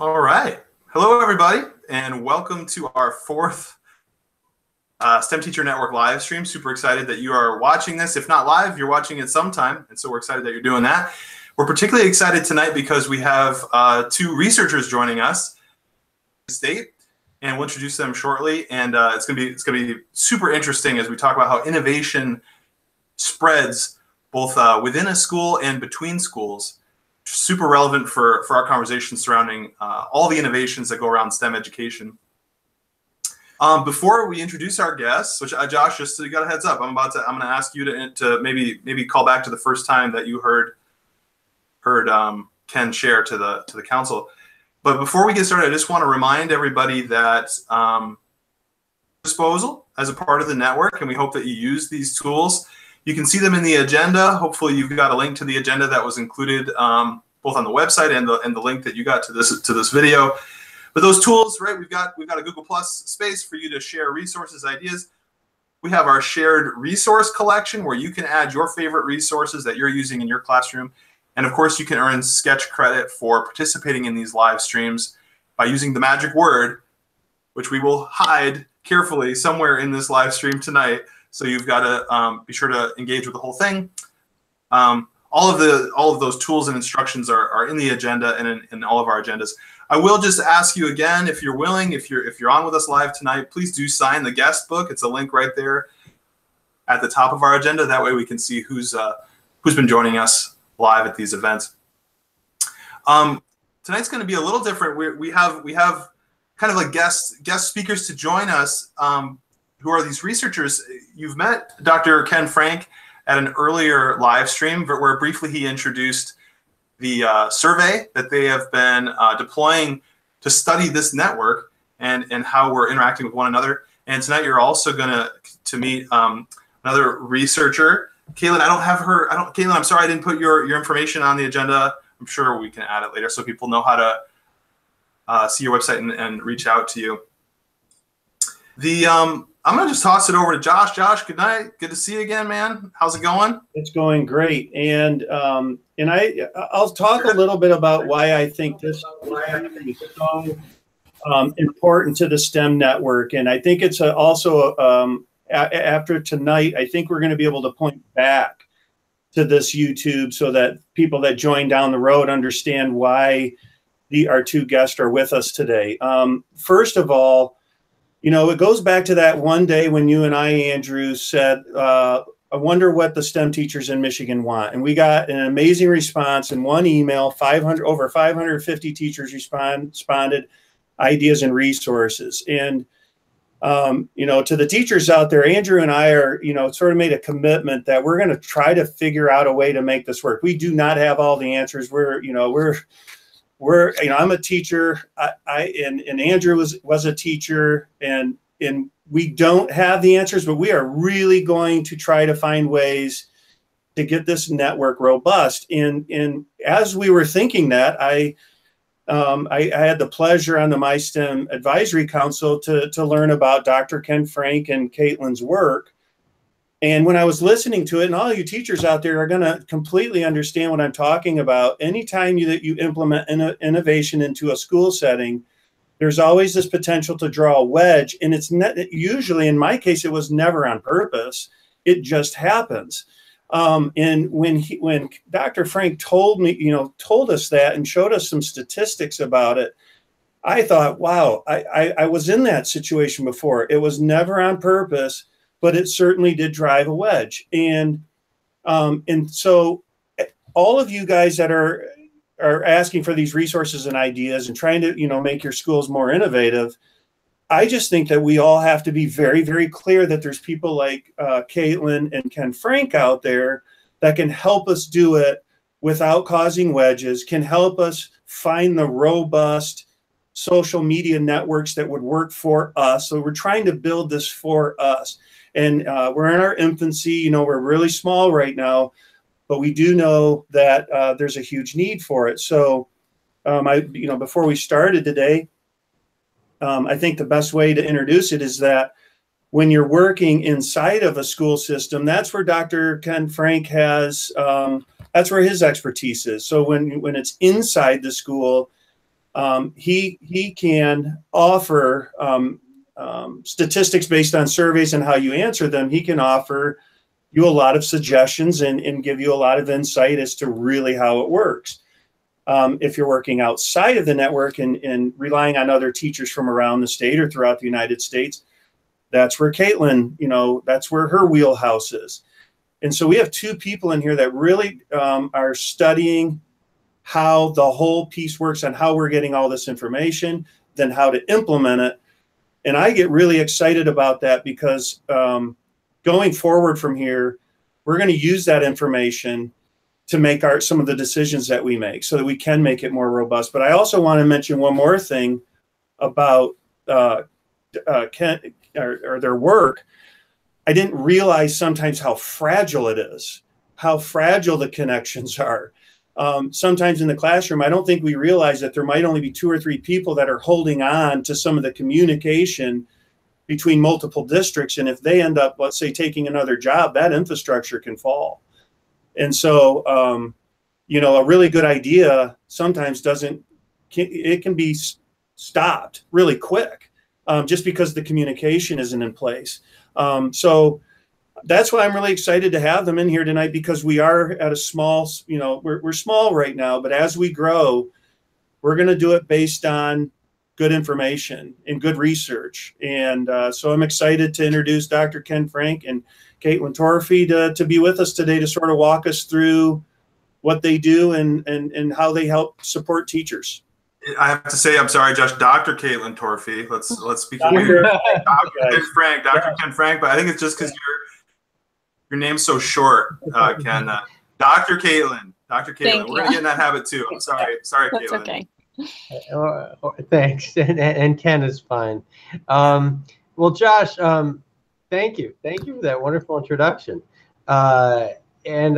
All right. Hello, everybody, and welcome to our fourth STEM Teacher Network live stream. Super excited that you are watching this. If not live, you're watching it sometime, and so we're excited that you're doing that. We're particularly excited tonight because we have two researchers joining us in the state, and we'll introduce them shortly. And it's gonna be super interesting as we talk about how innovation spreads both within a school and between schools. Super relevant for our conversation surrounding all the innovations that go around STEM education. Before we introduce our guests, which Josh, just so you got a heads up, I'm going to ask you to maybe call back to the first time that you heard Ken share to the council. But before we get started, I just want to remind everybody that disposal as a part of the network, and we hope that you use these tools. You can see them in the agenda. Hopefully, you've got a link to the agenda that was included both on the website and the link that you got to this video. But those tools, right? We've got a Google Plus space for you to share resources, ideas. We have our shared resource collection where you can add your favorite resources that you're using in your classroom. And of course, you can earn Sketch credit for participating in these live streams by using the magic word, which we will hide carefully somewhere in this live stream tonight. So you've got to be sure to engage with the whole thing. All of those tools and instructions are in the agenda and in all of our agendas. I will just ask you again, if you're willing, if you're on with us live tonight, please do sign the guest book. It's a link right there at the top of our agenda. That way we can see who's been joining us live at these events. Tonight's going to be a little different. We have kind of like guest speakers to join us. Who are these researchers? You've met Dr. Ken Frank at an earlier live stream where briefly he introduced the survey that they have been deploying to study this network and how we're interacting with one another. And tonight you're also going to meet another researcher, Caitlin. Caitlin, I'm sorry I didn't put your information on the agenda. I'm sure we can add it later so people know how to see your website and reach out to you. I'm going to just toss it over to Josh. Josh, good night. Good to see you again, man. How's it going? It's going great. And I'll talk a little bit about why I think this is so important to the STEM network. And I think it's also, after tonight, I think we're going to be able to point back to this YouTube so that people that join down the road understand why our two guests are with us today. First of all, you know, it goes back to that one day when you and I, Andrew, said, I wonder what the STEM teachers in Michigan want. And we got an amazing response in one email. Over 550 teachers responded, ideas and resources. And, you know, to the teachers out there, Andrew and I are, you know, sort of made a commitment that we're going to try to figure out a way to make this work. We do not have all the answers. I'm a teacher. And Andrew was a teacher, and we don't have the answers, but we are really going to try to find ways to get this network robust. And as we were thinking that, I had the pleasure on the MySTEM Advisory Council to learn about Dr. Ken Frank and Caitlin's work. And when I was listening to it, and all you teachers out there are going to completely understand what I'm talking about, anytime that you implement innovation into a school setting, there's always this potential to draw a wedge. And it's usually, in my case, it was never on purpose. It just happens. And when Dr. Frank told us that and showed us some statistics about it, I thought, wow, I was in that situation before. It was never on purpose, but it certainly did drive a wedge. And so all of you guys that are asking for these resources and ideas and trying to, you know, make your schools more innovative, I just think that we all have to be very, very clear that there's people like Caitlin and Ken Frank out there that can help us do it without causing wedges, can help us find the robust social media networks that would work for us. So we're trying to build this for us. And we're in our infancy, you know, we're really small right now, but we do know that there's a huge need for it. So, before we started today, I think the best way to introduce it is that when you're working inside of a school system, that's where Dr. Ken Frank has, that's where his expertise is. So when it's inside the school, He can offer statistics based on surveys and how you answer them. He can offer you a lot of suggestions and give you a lot of insight as to really how it works. If you're working outside of the network and relying on other teachers from around the state or throughout the United States, that's where Caitlin, that's where her wheelhouse is. And so we have two people in here that really are studying how the whole piece works and how we're getting all this information, then how to implement it. And I get really excited about that because going forward from here, we're going to use that information to make some of the decisions that we make so that we can make it more robust. But I also want to mention one more thing about Ken or their work. I didn't realize sometimes how fragile it is, how fragile the connections are. Sometimes in the classroom, I don't think we realize that there might only be 2 or 3 people that are holding on to some of the communication between multiple districts. And if they end up, let's say, taking another job, that infrastructure can fall. And so, a really good idea sometimes it can be stopped really quick just because the communication isn't in place. So that's why I'm really excited to have them in here tonight, because we are at a small, we're small right now, but as we grow, we're going to do it based on good information and good research. And so I'm excited to introduce Dr. Ken Frank and Caitlin Torfey to be with us today to sort of walk us through what they do and how they help support teachers. I have to say, I'm sorry, Josh, Dr. Caitlin Torfey. Let's speak Dr. Ken Frank, Dr. Ken Frank, but I think it's just because your name's so short, Ken. Dr. Caitlin. We're going to get in that habit too. I'm sorry. Sorry, That's Caitlin. Okay. Thanks, and Ken is fine. Well, Josh, thank you for that wonderful introduction. And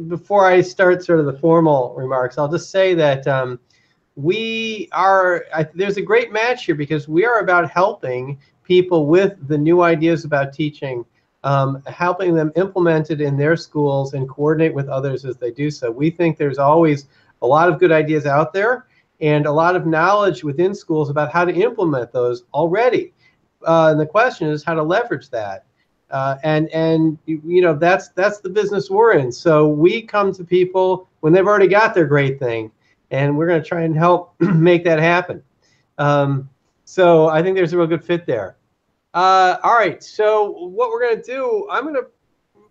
before I start sort of the formal remarks, I'll just say that there's a great match here, because we are about helping people with the new ideas about teaching, helping them implement it in their schools and coordinate with others as they do so. We think there's always a lot of good ideas out there and a lot of knowledge within schools about how to implement those already. And the question is how to leverage that. And that's the business we're in. So we come to people when they've already got their great thing, and we're going to try and help make that happen. So I think there's a real good fit there. All right, so what we're going to do, I'm going to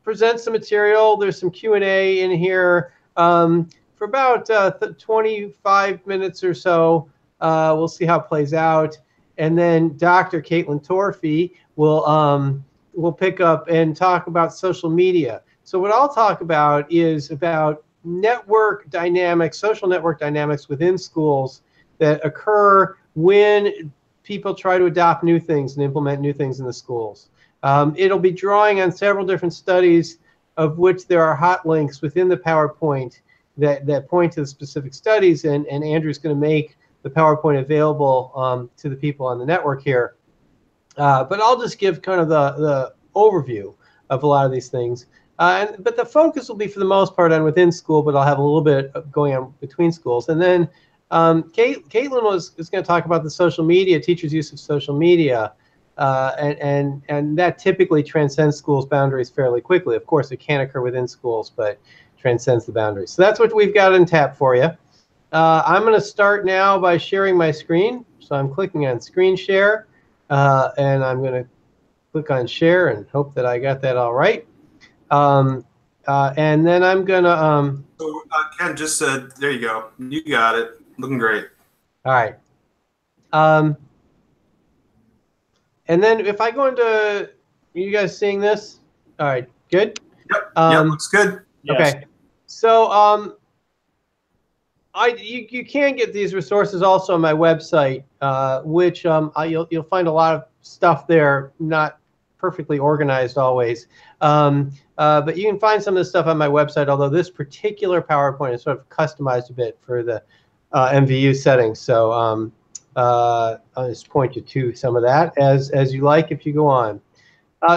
present some material. There's some Q&A in here for about 25 minutes or so. We'll see how it plays out. And then Dr. Caitlin Torfey will pick up and talk about social media. So what I'll talk about is about network dynamics, social network dynamics within schools that occur when people try to adopt new things and implement new things in the schools. It'll be drawing on several different studies, of which there are hot links within the PowerPoint that point to the specific studies, and Andrew's going to make the PowerPoint available to the people on the network here. But I'll just give kind of the overview of a lot of these things. But the focus will be, for the most part, on within school, but I'll have a little bit going on between schools. And then Caitlin is going to talk about the social media, teachers' use of social media, and that typically transcends schools' boundaries fairly quickly. Of course, it can occur within schools, but transcends the boundaries. So that's what we've got on tap for you. I'm going to start now by sharing my screen. So I'm clicking on Screen Share, and I'm going to click on Share and hope that I got that all right. And then I'm going to... So Ken just said, there you go. You got it. Looking great. All right. And then if I go into... Are you guys seeing this? All right. Good? Yep. Yep, looks good. Yes. Okay. So you can get these resources also on my website, which you'll find a lot of stuff there, not perfectly organized always. But you can find some of this stuff on my website, although this particular PowerPoint is sort of customized a bit for the MVU settings. So I'll just point you to some of that as you like if you go on.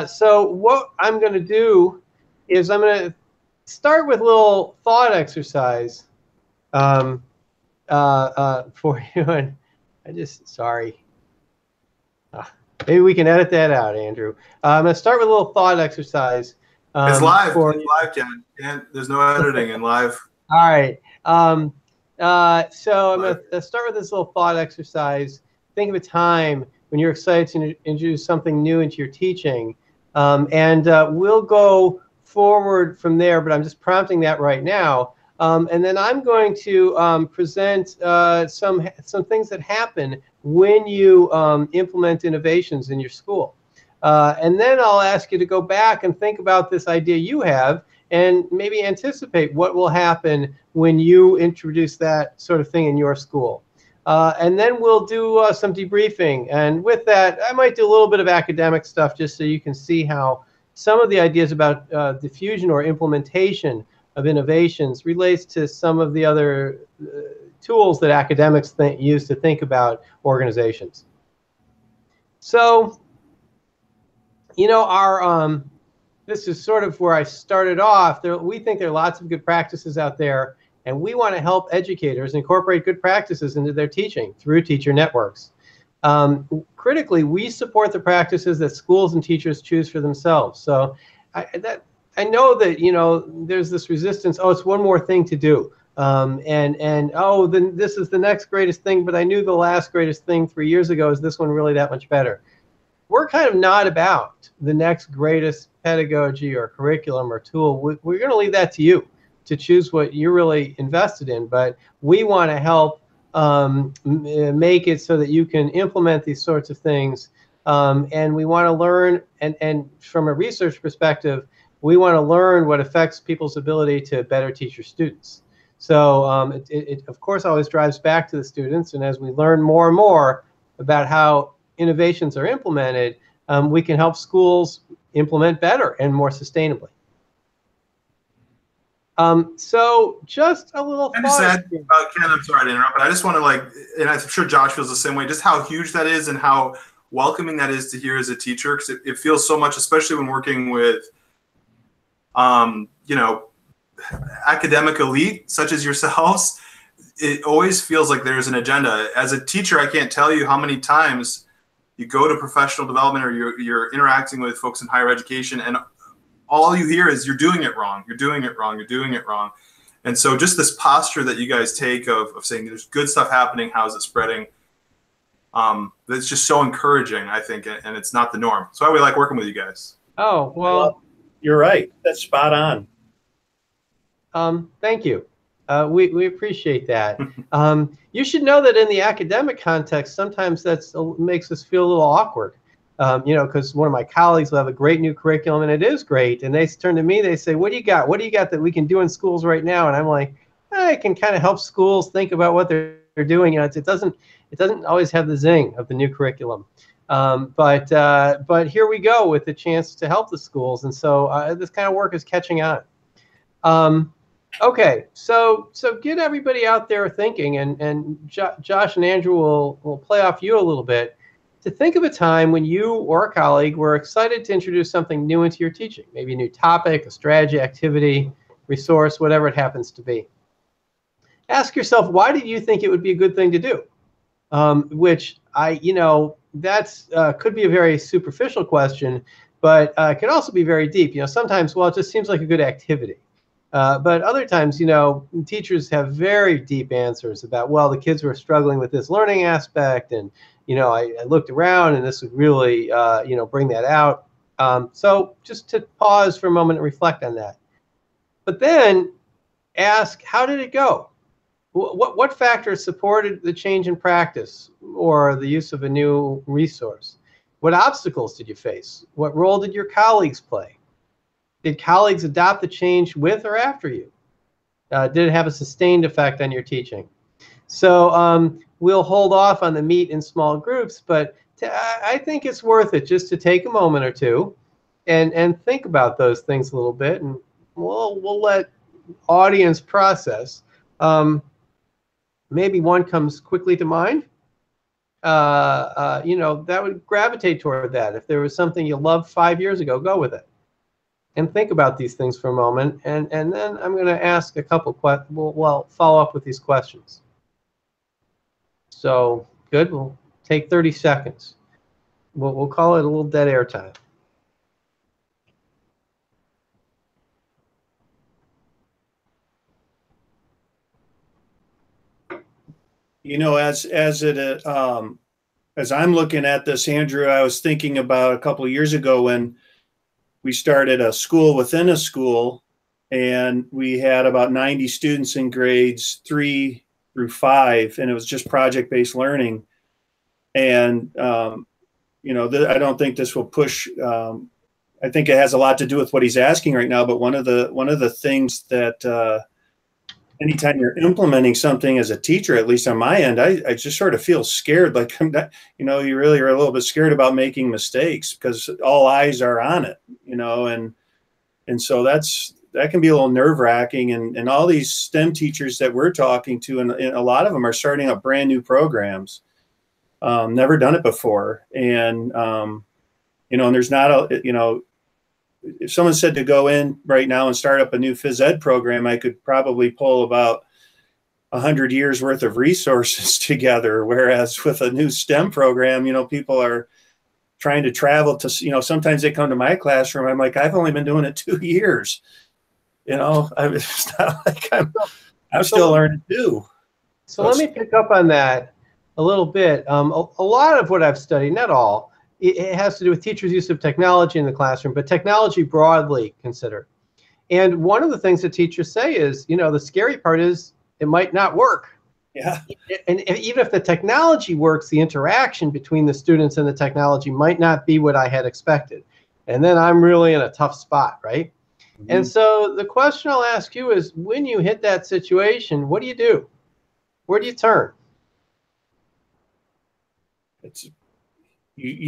So what I'm going to do is I'm going to start with a little thought exercise. for you. And I just, sorry. Maybe we can edit that out, Andrew. I'm going to start with a little thought exercise. It's live. For, it's live, Ken. There's no editing in live. All right. So I'm going to start with this little thought exercise. Think of a time when you're excited to introduce something new into your teaching. We'll go forward from there, but I'm just prompting that right now. And then I'm going to present some things that happen when you implement innovations in your school. And then I'll ask you to go back and think about this idea you have and maybe anticipate what will happen when you introduce that sort of thing in your school. And then we'll do some debriefing. And with that, I might do a little bit of academic stuff just so you can see how some of the ideas about diffusion or implementation of innovations relates to some of the other tools that academics use to think about organizations. So, you know, this is sort of where I started off. We think there are lots of good practices out there, and we want to help educators incorporate good practices into their teaching through teacher networks. Critically, we support the practices that schools and teachers choose for themselves. So I know that, you know, there's this resistance. Oh, it's one more thing to do. Oh, then this is the next greatest thing, but I knew the last greatest thing 3 years ago. Is this one really that much better? We're kind of not about the next greatest pedagogy or curriculum or tool. We're going to leave that to you to choose what you're really invested in. But we want to help make it so that you can implement these sorts of things. And we want to learn, and from a research perspective, we want to learn what affects people's ability to better teach your students. So it of course always drives back to the students. And as we learn more and more about how innovations are implemented, we can help schools implement better and more sustainably. So just a little thought. Just add, Ken, I'm sorry to interrupt, but I just want to and I'm sure Josh feels the same way, just how huge that is and how welcoming that is to hear as a teacher, because it feels so much, especially when working with, you know, academic elite such as yourselves. It always feels like there's an agenda. As a teacher, I can't tell you how many times you go to professional development or you're interacting with folks in higher education, and all you hear is you're doing it wrong, you're doing it wrong, you're doing it wrong. And so just this posture that you guys take of saying there's good stuff happening, how is it spreading? That's just so encouraging, I think, and it's not the norm. So we like working with you guys. Oh, well, you're right. That's spot on. Thank you. We appreciate that. You should know that in the academic context, sometimes that makes us feel a little awkward. You know, because one of my colleagues will have a great new curriculum, and it is great. And they turn to me, they say, what do you got? What do you got that we can do in schools right now? And I'm like, I can kind of help schools think about what they're doing. You know, it doesn't always have the zing of the new curriculum. But here we go with the chance to help the schools. And so this kind of work is catching on. Okay, so get everybody out there thinking, and Josh and Andrew will play off you a little bit to think of a time when you or a colleague were excited to introduce something new into your teaching, maybe a new topic, a strategy, activity, resource, whatever it happens to be. Ask yourself, why did you think it would be a good thing to do? Which that's could be a very superficial question, but can also be very deep. You know, sometimes, well, it just seems like a good activity. But other times, you know, teachers have very deep answers about, well, the kids were struggling with this learning aspect, and, you know, I looked around and this would really, you know, bring that out. So just to pause for a moment and reflect on that. But then ask, how did it go? What factors supported the change in practice or the use of a new resource? What obstacles did you face? What role did your colleagues play? Did colleagues adopt the change with or after you? Did it have a sustained effect on your teaching? So we'll hold off on the meet in small groups, but I think it's worth it just to take a moment or two and think about those things a little bit, and we'll let audience process. Maybe one comes quickly to mind. You know, that would gravitate toward that. If there was something you loved 5 years ago, go with it. And think about these things for a moment, and then I'm going to ask a couple questions. Well, follow up with these questions. So good. We'll take 30 seconds. We'll call it a little dead air time. You know, as I'm looking at this, Andrew, I was thinking about a couple of years ago when we started a school within a school, and we had about 90 students in grades 3 through 5, and it was just project-based learning. And you know, I don't think this will push. I think it has a lot to do with what he's asking right now. But one of the things that anytime you're implementing something as a teacher, at least on my end, I just sort of feel scared. Like I'm not, you know, you really are a little bit scared about making mistakes because all eyes are on it, you know, and so that can be a little nerve wracking. And all these STEM teachers that we're talking to, and a lot of them are starting up brand new programs, never done it before. And, you know, and there's not a, you know, if someone said to go in right now and start up a new phys ed program, I could probably pull about 100 years worth of resources together. Whereas with a new STEM program, you know, people are trying to travel to, you know, sometimes they come to my classroom. I'm like, I've only been doing it 2 years. You know, it's not like I'm still learning too. So let me pick up on that a little bit. A lot of what I've studied, not all, it has to do with teachers' use of technology in the classroom, but technology broadly considered. And one of the things that teachers say is, you know, the scary part is it might not work. Yeah. And even if the technology works, the interaction between the students and the technology might not be what I had expected. And then I'm really in a tough spot, right? Mm-hmm. And so the question I'll ask you is, when you hit that situation, what do you do? Where do you turn?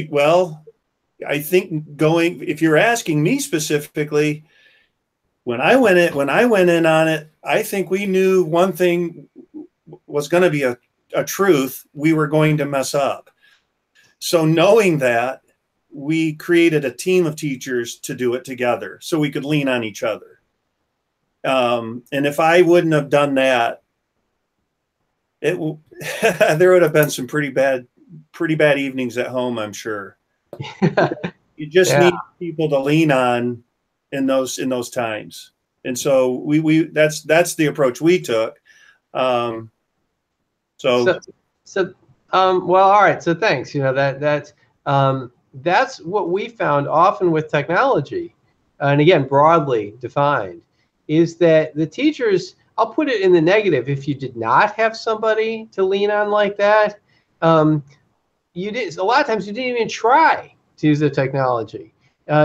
Well, I think if you're asking me specifically, when I went in on it, I think we knew one thing was going to be a truth. We were going to mess up. So knowing that, we created a team of teachers to do it together so we could lean on each other. And if I wouldn't have done that, there would have been some pretty bad evenings at home, I'm sure. You just need people to lean on in those times. And so that's the approach we took. Well, all right. So thanks. You know, that's what we found often with technology, and again, broadly defined, is that the teachers, I'll put it in the negative, if you did not have somebody to lean on like that, you did, a lot of times you didn't even try to use the technology.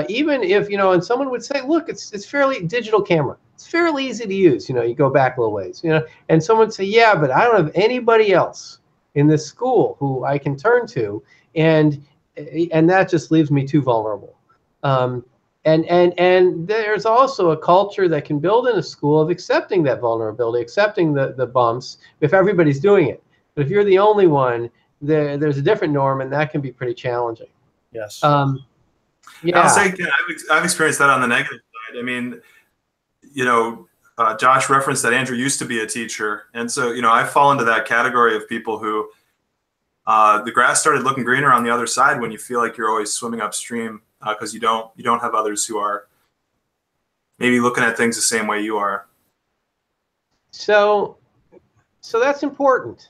Even if, you know, and someone would say, look, it's fairly digital camera. It's fairly easy to use. You know, you go back a little ways, you know, and someone would say, yeah, but I don't have anybody else in this school who I can turn to. And that just leaves me too vulnerable. And there's also a culture that can build in a school of accepting that vulnerability, accepting the bumps if everybody's doing it. But if you're the only one, there's a different norm, and that can be pretty challenging. Yes. Yeah. I'll say, again, I've experienced that on the negative side. I mean, you know, Josh referenced that Andrew used to be a teacher. And so, you know, I fall into that category of people who the grass started looking greener on the other side when you feel like you're always swimming upstream because you don't have others who are maybe looking at things the same way you are. So that's important.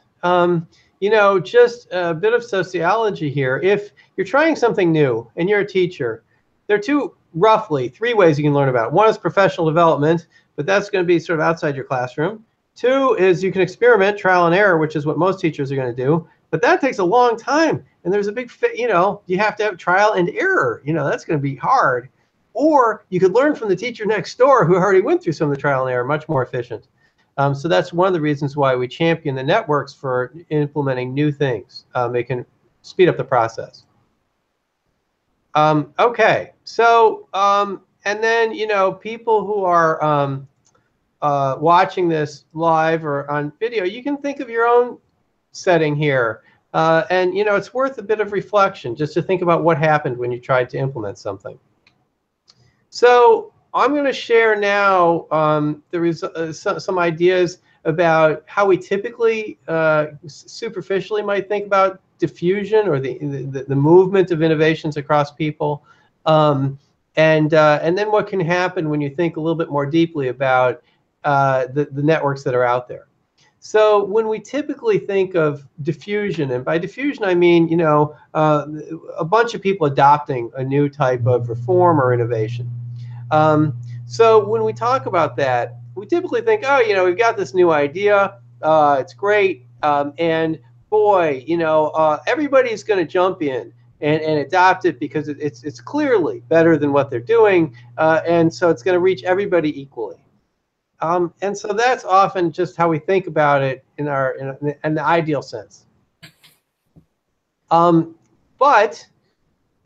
You know, just a bit of sociology here. If you're trying something new and you're a teacher, there are roughly three ways you can learn about it. One is professional development, but that's going to be sort of outside your classroom. Two is you can experiment, trial and error, which is what most teachers are going to do. But that takes a long time. And there's a big, you know, you have to have trial and error. You know, that's going to be hard. Or you could learn from the teacher next door who already went through some of the trial and error, much more efficient. So that's one of the reasons why we champion the networks for implementing new things. It can speed up the process. Okay, so and then, you know, people who are watching this live or on video, you can think of your own setting here. And, you know, it's worth a bit of reflection just to think about what happened when you tried to implement something. So I'm going to share now some ideas. about how we typically superficially might think about diffusion or the movement of innovations across people, and then what can happen when you think a little bit more deeply about the networks that are out there. So when we typically think of diffusion, and by diffusion I mean, you know, a bunch of people adopting a new type of reform or innovation. So when we talk about that, we typically think, oh, you know, we've got this new idea, it's great, and boy, you know, everybody's going to jump in and adopt it because it's clearly better than what they're doing, and so it's going to reach everybody equally. And so that's often just how we think about it in the ideal sense. But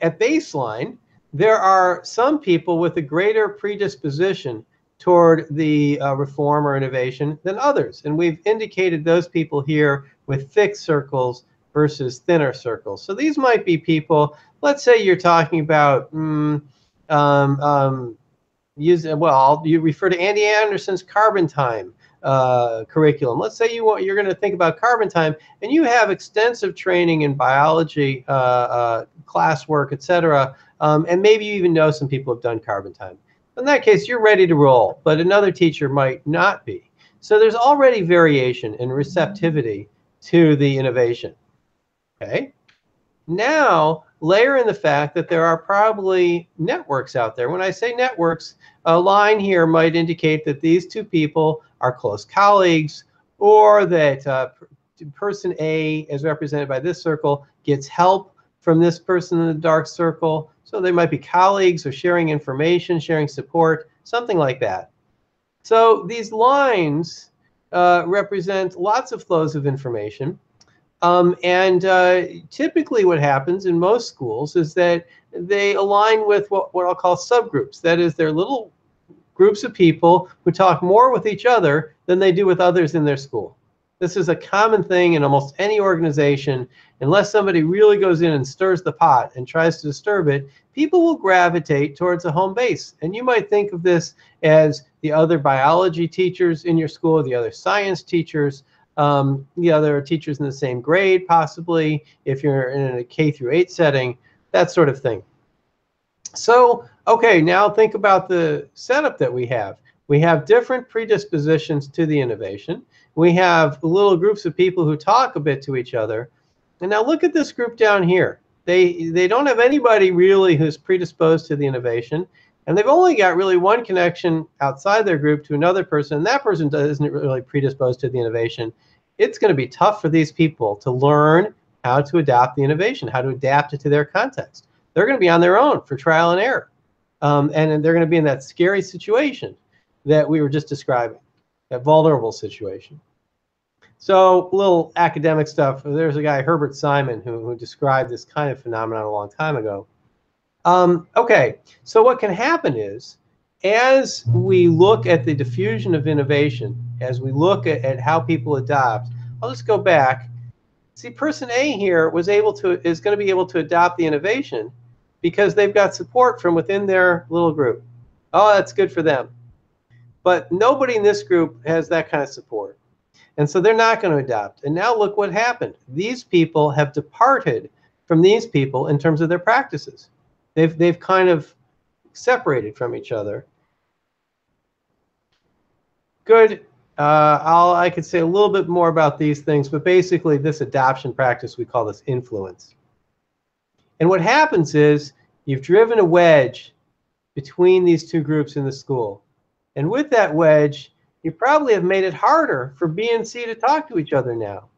at baseline, there are some people with a greater predisposition toward the reform or innovation than others. And we've indicated those people here with thick circles versus thinner circles. So these might be people, let's say you're talking about you refer to Andy Anderson's carbon time curriculum. Let's say you're going to think about carbon time, and you have extensive training in biology, classwork, etc., and maybe you even know some people have done carbon time. In that case, you're ready to roll, but another teacher might not be. So there's already variation in receptivity to the innovation. Okay. Now, layer in the fact that there are probably networks out there. When I say networks, a line here might indicate that these two people are close colleagues, or that person A, as represented by this circle, gets help from this person in the dark circle. So they might be colleagues or sharing information, sharing support, something like that. So these lines represent lots of flows of information. Typically what happens in most schools is that they align with what I'll call subgroups. That is, they're little groups of people who talk more with each other than they do with others in their school. This is a common thing in almost any organization. Unless somebody really goes in and stirs the pot and tries to disturb it, people will gravitate towards a home base. And you might think of this as the other biology teachers in your school, the other science teachers, the other teachers in the same grade, possibly, if you're in a K-8 setting, that sort of thing. So, okay, now think about the setup that we have. We have different predispositions to the innovation. We have little groups of people who talk a bit to each other. And now look at this group down here. They don't have anybody really who's predisposed to the innovation. And they've only got really one connection outside their group to another person, and that person isn't really predisposed to the innovation. It's going to be tough for these people to learn how to adopt the innovation, how to adapt it to their context. They're going to be on their own for trial and error. And they're going to be in that scary situation that we were just describing, that vulnerable situation. So a little academic stuff. There's a guy, Herbert Simon, who described this kind of phenomenon a long time ago. Okay, so what can happen is, as we look at the diffusion of innovation, as we look at how people adopt, I'll just go back. See, person A here is going to be able to adopt the innovation because they've got support from within their little group. Oh, that's good for them. But nobody in this group has that kind of support. And so they're not going to adopt. And now look what happened. These people have departed from these people in terms of their practices. They've kind of separated from each other. Good. I could say a little bit more about these things, but basically this adoption practice, we call this influence. And what happens is you've driven a wedge between these two groups in the school. And with that wedge, you probably have made it harder for B and C to talk to each other now,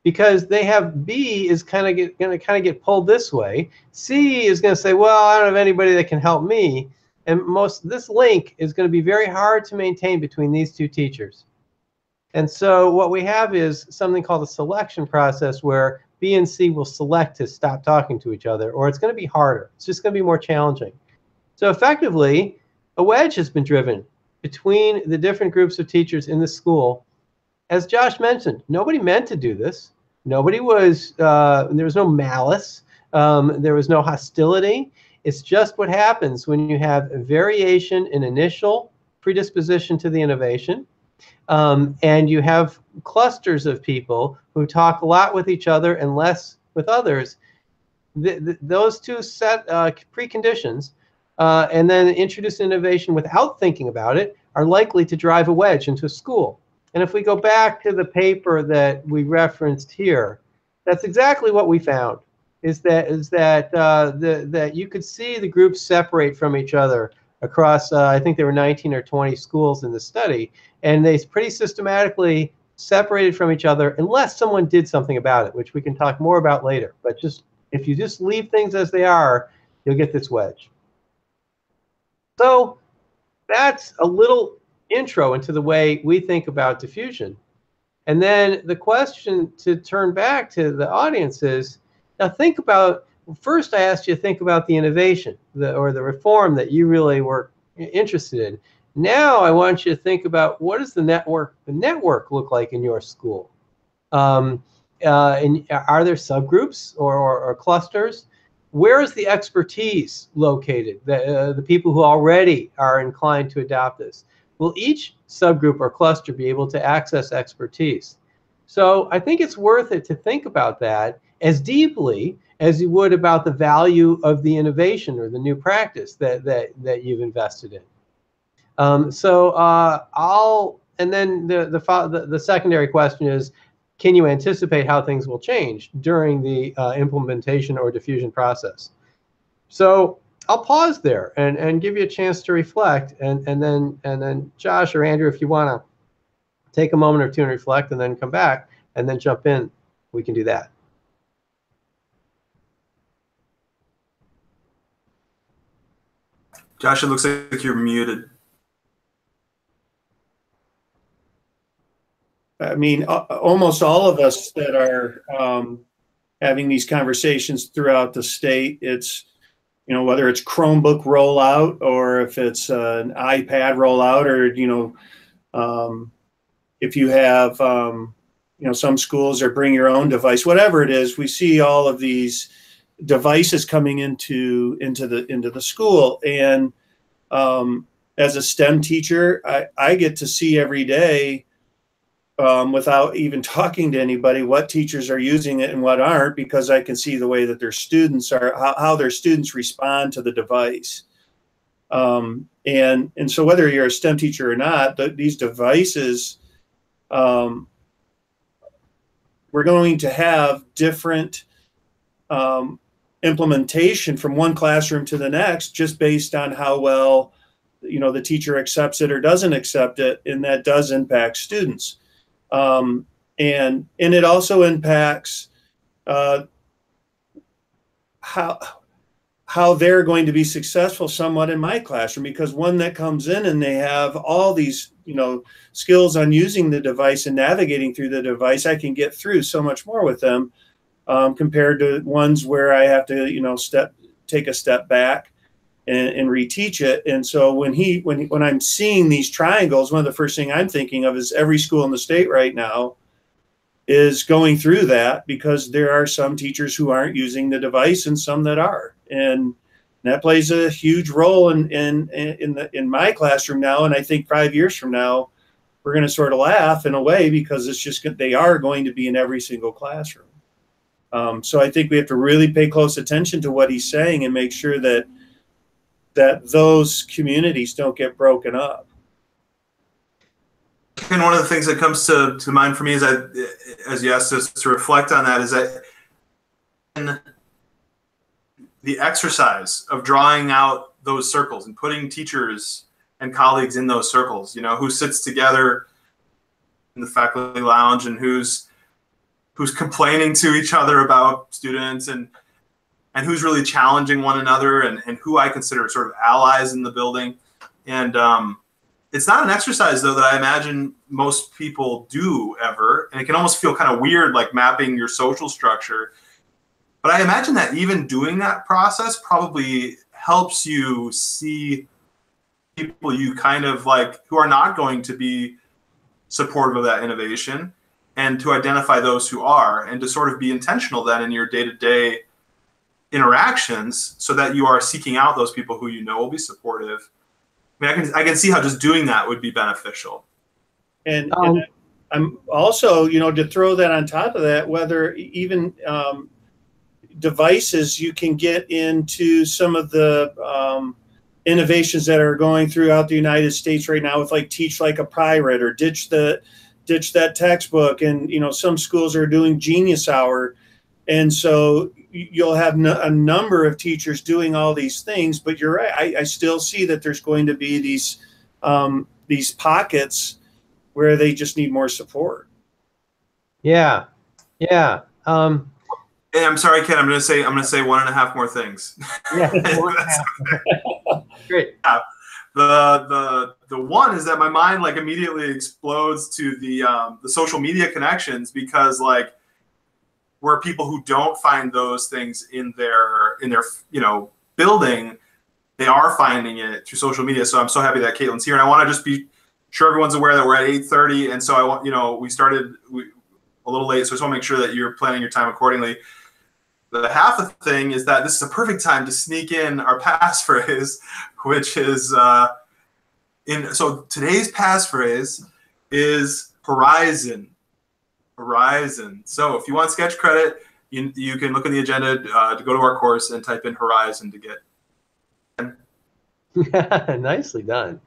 because they have B is going to get pulled this way. C is going to say, well, I don't have anybody that can help me. And this link is going to be very hard to maintain between these two teachers. And so what we have is something called a selection process where B and C will select to stop talking to each other, or it's going to be harder. It's just going to be more challenging. So effectively, a wedge has been driven between the different groups of teachers in the school. As Josh mentioned, nobody meant to do this. Nobody was, there was no malice. There was no hostility. It's just what happens when you have a variation in initial predisposition to the innovation. And you have clusters of people who talk a lot with each other and less with others. Those two set preconditions, and then introduce innovation without thinking about it, are likely to drive a wedge into a school. And if we go back to the paper that we referenced here, that's exactly what we found. Is that that you could see the groups separate from each other across, I think there were 19 or 20 schools in the study, and they pretty systematically separated from each other unless someone did something about it, which we can talk more about later. But just if you just leave things as they are, you'll get this wedge. So that's a little intro into the way we think about diffusion. And then the question to turn back to the audience is, now think about, first I asked you to think about the innovation or the reform that you really were interested in. Now I want you to think about, what does the network look like in your school? And are there subgroups or clusters? Where is the expertise located? The people who already are inclined to adopt this. Will each subgroup or cluster be able to access expertise? So I think it's worth it to think about that as deeply as you would about the value of the innovation or the new practice that you've invested in. And then the secondary question is, can you anticipate how things will change during the implementation or diffusion process? So I'll pause there and give you a chance to reflect, and then Josh or Andrew, if you want to take a moment or two and reflect and then come back and then jump in, we can do that. Josh, it looks like you're muted. I mean, almost all of us that are having these conversations throughout the state, it's, you know, whether it's Chromebook rollout or if it's an iPad rollout, or, you know, if you have, you know, some schools are bring your own device, whatever it is, we see all of these devices coming into the school. And as a STEM teacher, I get to see every day, without even talking to anybody, what teachers are using it and what aren't, because I can see the way that their students are, how their students respond to the device. And so whether you're a STEM teacher or not, these devices, we're going to have different implementation from one classroom to the next, just based on how well, you know, the teacher accepts it or doesn't accept it, and that does impact students. And it also impacts how they're going to be successful somewhat in my classroom, because one that comes in and they have all these, you know, skills on using the device and navigating through the device, I can get through so much more with them, compared to ones where I have to, you know, take a step back and reteach it. And so when I'm seeing these triangles, one of the first thing I'm thinking of is every school in the state right now is going through that, because there are some teachers who aren't using the device and some that are, and that plays a huge role in my classroom now. And I think 5 years from now, we're going to sort of laugh in a way, because it's just, they are going to be in every single classroom. So I think we have to really pay close attention to what he's saying and make sure that those communities don't get broken up. And one of the things that comes to mind for me is that, as you asked us to reflect on that, is that in the exercise of drawing out those circles and putting teachers and colleagues in those circles, you know, who sits together in the faculty lounge and who's complaining to each other about students, and who's really challenging one another, and who I consider sort of allies in the building. And it's not an exercise, though, that I imagine most people do ever. And it can almost feel kind of weird, like mapping your social structure. But I imagine that even doing that process probably helps you see people you kind of like, who are not going to be supportive of that innovation, and to identify those who are, and to sort of be intentional then in your day-to-day interactions, so that you are seeking out those people who you know will be supportive. I mean, I can see how just doing that would be beneficial. And I'm also, to throw that on top of that, whether even devices you can get into some of the innovations that are going throughout the United States right now with like Teach Like a Pirate or Ditch That Textbook. And, some schools are doing Genius Hour. And so you'll have a number of teachers doing all these things, but you're right. I still see that there's going to be these pockets where they just need more support. Yeah. Yeah. Hey, I'm sorry, Ken. I'm going to say 1.5 more things. Yeah. 1.5. Great. Yeah. The one is that my mind like immediately explodes to the social media connections, because like where people who don't find those things in their building, they are finding it through social media. So I'm so happy that Caitlin's here, and I want to just be sure everyone's aware that we're at 8:30, and so I want we started a little late, so I just want to make sure that you're planning your time accordingly. The half of the thing is that this is a perfect time to sneak in our passphrase, which is so today's passphrase is horizon. Horizon. So if you want sketch credit, you can look in the agenda to go to our course and type in horizon to get. Nicely done.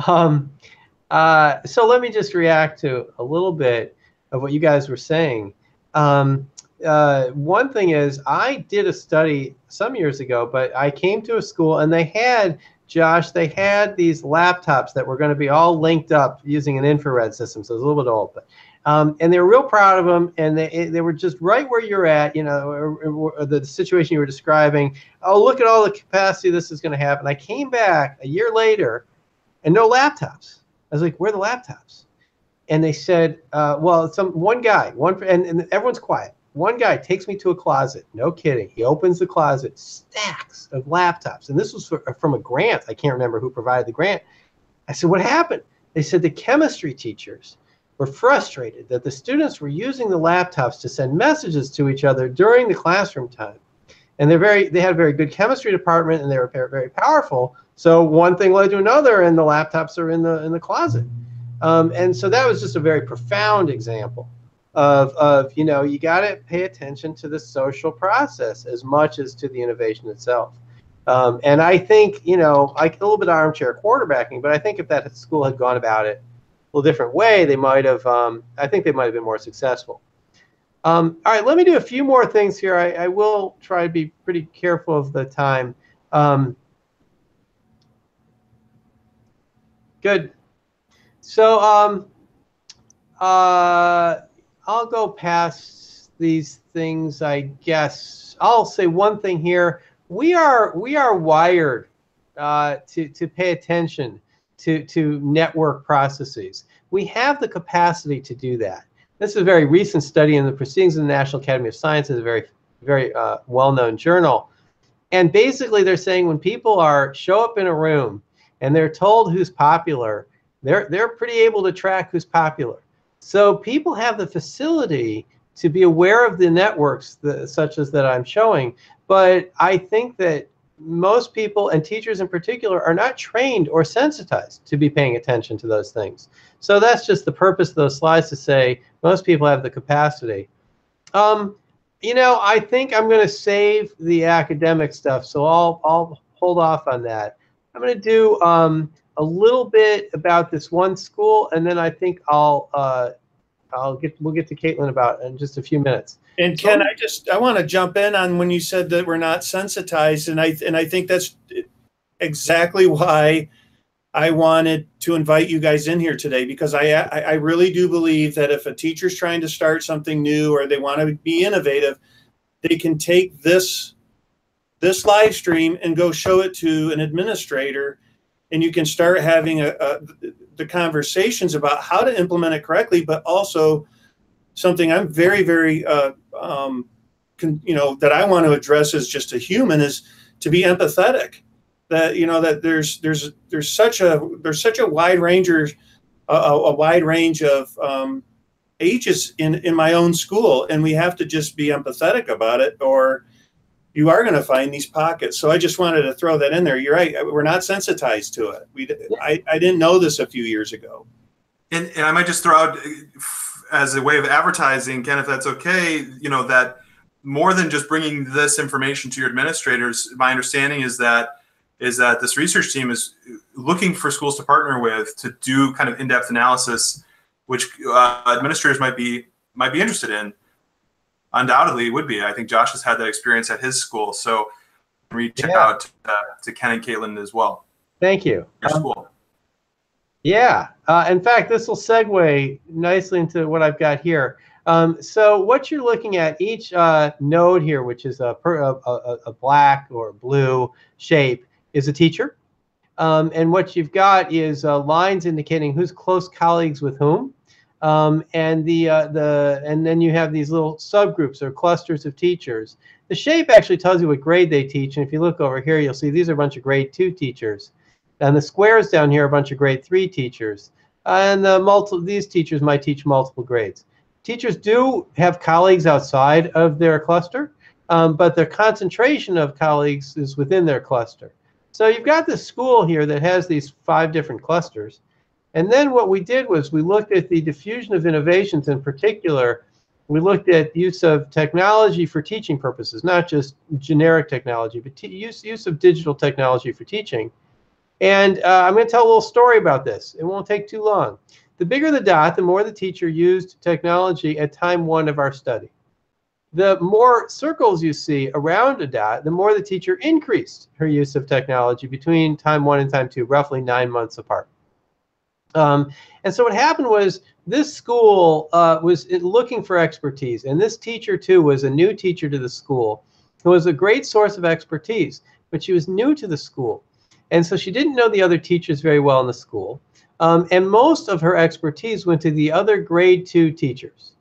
So let me just react to a little bit of what you guys were saying. One thing is, I did a study some years ago, but I came to a school and they had these laptops that were going to be all linked up using an infrared system. So it was a little bit old, but and they were real proud of them, and they were just right where you're at, or the situation you were describing. Oh, look at all the capacity this is going to have. And I came back a year later and no laptops. I was like, where are the laptops? And they said, well, one guy, and everyone's quiet. One guy takes me to a closet. No kidding. He opens the closet, stacks of laptops. And this was from a grant. I can't remember who provided the grant. I said, what happened? They said the chemistry teachers were frustrated that the students were using the laptops to send messages to each other during the classroom time. And they had a very good chemistry department, and they were very powerful. So one thing led to another, and the laptops are in the closet. And so that was just a very profound example of you got to pay attention to the social process as much as to the innovation itself. And I think, like a little bit armchair quarterbacking, but I think if that school had gone about it a little different way, they might have, I think they might have been more successful. All right, let me do a few more things here. I will try to be pretty careful of the time. Good. So I'll go past these things, I guess. I'll say one thing here. We are wired to pay attention to network processes. We have the capacity to do that. This is a very recent study in the Proceedings of the National Academy of Sciences, a very, very well-known journal. And basically they're saying when people show up in a room and they're told who's popular, they're pretty able to track who's popular. So people have the facility to be aware of the networks such as that I'm showing. But I think that most people, and teachers in particular, are not trained or sensitized to be paying attention to those things. So that's just the purpose of those slides, to say most people have the capacity. I think I'm going to save the academic stuff, so I'll hold off on that. I'm going to do a little bit about this one school, and then I think we'll get to Caitlin in just a few minutes. And Ken, I want to jump in on when you said that we're not sensitized, and I think that's exactly why I wanted to invite you guys in here today, because I really do believe that if a teacher's trying to start something new or they want to be innovative, they can take this live stream and go show it to an administrator, and you can start having the conversations about how to implement it correctly, but also something I'm very, very, that I want to address as just a human is to be empathetic. That that there's such a wide range of ages in my own school, and we have to just be empathetic about it, or you are going to find these pockets. So I just wanted to throw that in there. You're right. We're not sensitized to it. I didn't know this a few years ago. And I might just throw out as a way of advertising, Ken, if that's okay, that more than just bringing this information to your administrators, my understanding is that this research team is looking for schools to partner with to do kind of in-depth analysis, which administrators might be interested in. Undoubtedly would be. I think Josh has had that experience at his school. So reach out to Ken and Caitlin as well. Thank you. Your school. Yeah. In fact, this will segue nicely into what I've got here. So what you're looking at, each node here, which is a black or blue shape, is a teacher. And what you've got is lines indicating who's close colleagues with whom. And then you have these little subgroups or clusters of teachers. The shape actually tells you what grade they teach. And if you look over here, you'll see these are a bunch of grade 2 teachers. And the squares down here are a bunch of grade 3 teachers. And these teachers might teach multiple grades. Teachers do have colleagues outside of their cluster, but their concentration of colleagues is within their cluster. So you've got this school here that has these 5 different clusters. And then what we did was we looked at the diffusion of innovations. In particular, we looked at use of technology for teaching purposes, not just generic technology, but use of digital technology for teaching. And I'm going to tell a little story about this. It won't take too long. The bigger the dot, the more the teacher used technology at time 1 of our study. The more circles you see around a dot, the more the teacher increased her use of technology between time 1 and time 2, roughly 9 months apart. And so what happened was this school was looking for expertise. And this teacher, too, was a new teacher to the school who was a great source of expertise. But she was new to the school. And so she didn't know the other teachers very well in the school. And most of her expertise went to the other grade 2 teachers.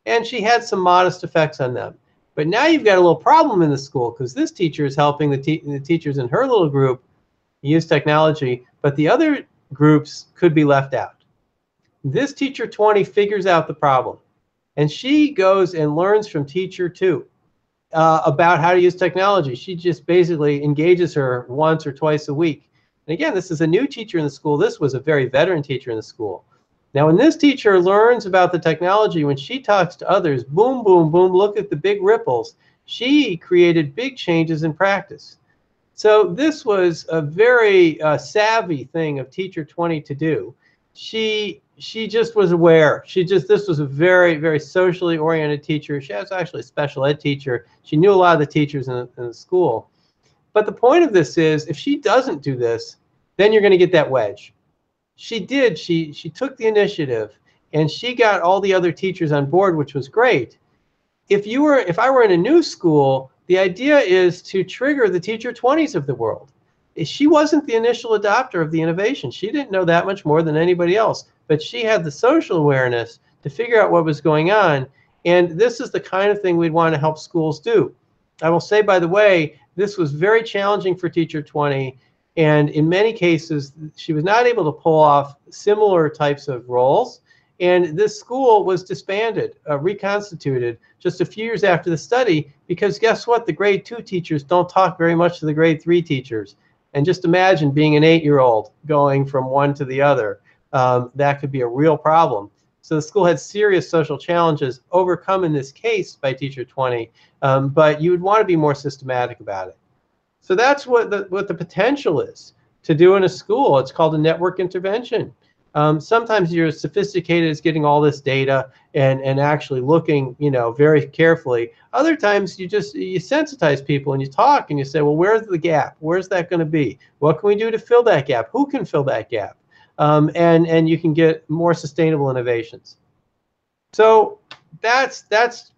And she had some modest effects on them. But now you've got a little problem in the school because this teacher is helping the teachers in her little group use technology, but the other groups could be left out. This teacher 20 figures out the problem. And she goes and learns from teacher 2 about how to use technology. She just basically engages her once or twice a week. And again, this is a new teacher in the school. This was a very veteran teacher in the school. Now, when this teacher learns about the technology, when she talks to others, boom, boom, boom, look at the big ripples. She created big changes in practice. So this was a very savvy thing of teacher 20 to do. She just was aware. This was a very, very socially oriented teacher. She was actually a special ed teacher. She knew a lot of the teachers in the school. But the point of this is, if she doesn't do this, then you're going to get that wedge. She did. She took the initiative, and she got all the other teachers on board, which was great. If I were in a new school, the idea is to trigger the teacher 20s of the world. She wasn't the initial adopter of the innovation. She didn't know that much more than anybody else, but she had the social awareness to figure out what was going on. And this is the kind of thing we'd want to help schools do. I will say, by the way, this was very challenging for teacher 20. And in many cases, she was not able to pull off similar types of roles. And this school was disbanded, reconstituted just a few years after the study, because guess what? The grade 2 teachers don't talk very much to the grade 3 teachers. And just imagine being an 8-year-old going from one to the other. That could be a real problem. So the school had serious social challenges overcome in this case by teacher 20, but you would want to be more systematic about it. So that's what the potential is to do in a school. It's called a network intervention. Sometimes you're as sophisticated as getting all this data and actually looking, very carefully. Other times you sensitize people and you talk and you say, well, where's the gap? Where's that going to be? What can we do to fill that gap? Who can fill that gap? And you can get more sustainable innovations. So that's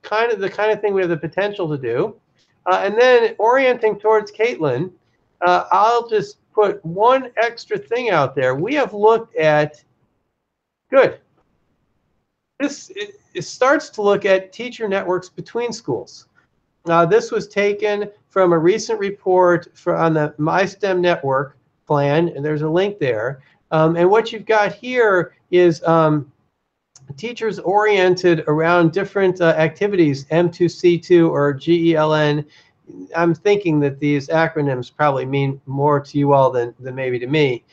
kind of the thing we have the potential to do. And then orienting towards Caitlin, I'll just put one extra thing out there. We have looked at, it starts to look at teacher networks between schools. This was taken from a recent report on the MySTEM network plan, and there's a link there. And what you've got here is teachers oriented around different activities, M2C2 or GELN. I'm thinking that these acronyms probably mean more to you all than maybe to me.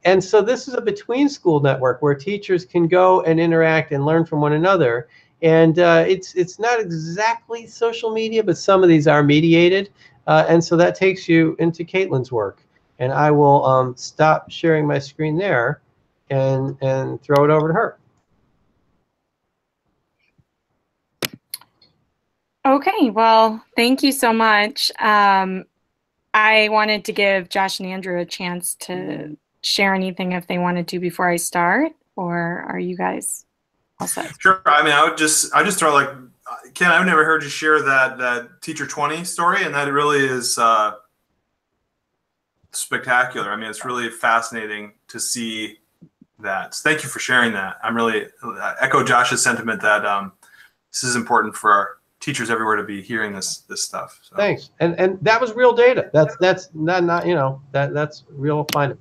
And so this is a between school network where teachers can go and interact and learn from one another. And it's not exactly social media, but some of these are mediated. And so that takes you into Caitlin's work. And I will stop sharing my screen there and throw it over to her. Okay, well, thank you so much. I wanted to give Josh and Andrew a chance to share anything if they wanted to before I start, or are you guys all set? Sure. I mean, I just throw, like, Ken, I've never heard you share that Teacher 20 story, and that really is spectacular. I mean, it's really fascinating to see that. So thank you for sharing that. I'm really echo Josh's sentiment that this is important for our teachers everywhere to be hearing this stuff. So. Thanks. And that was real data. That's not you know, that's real finding.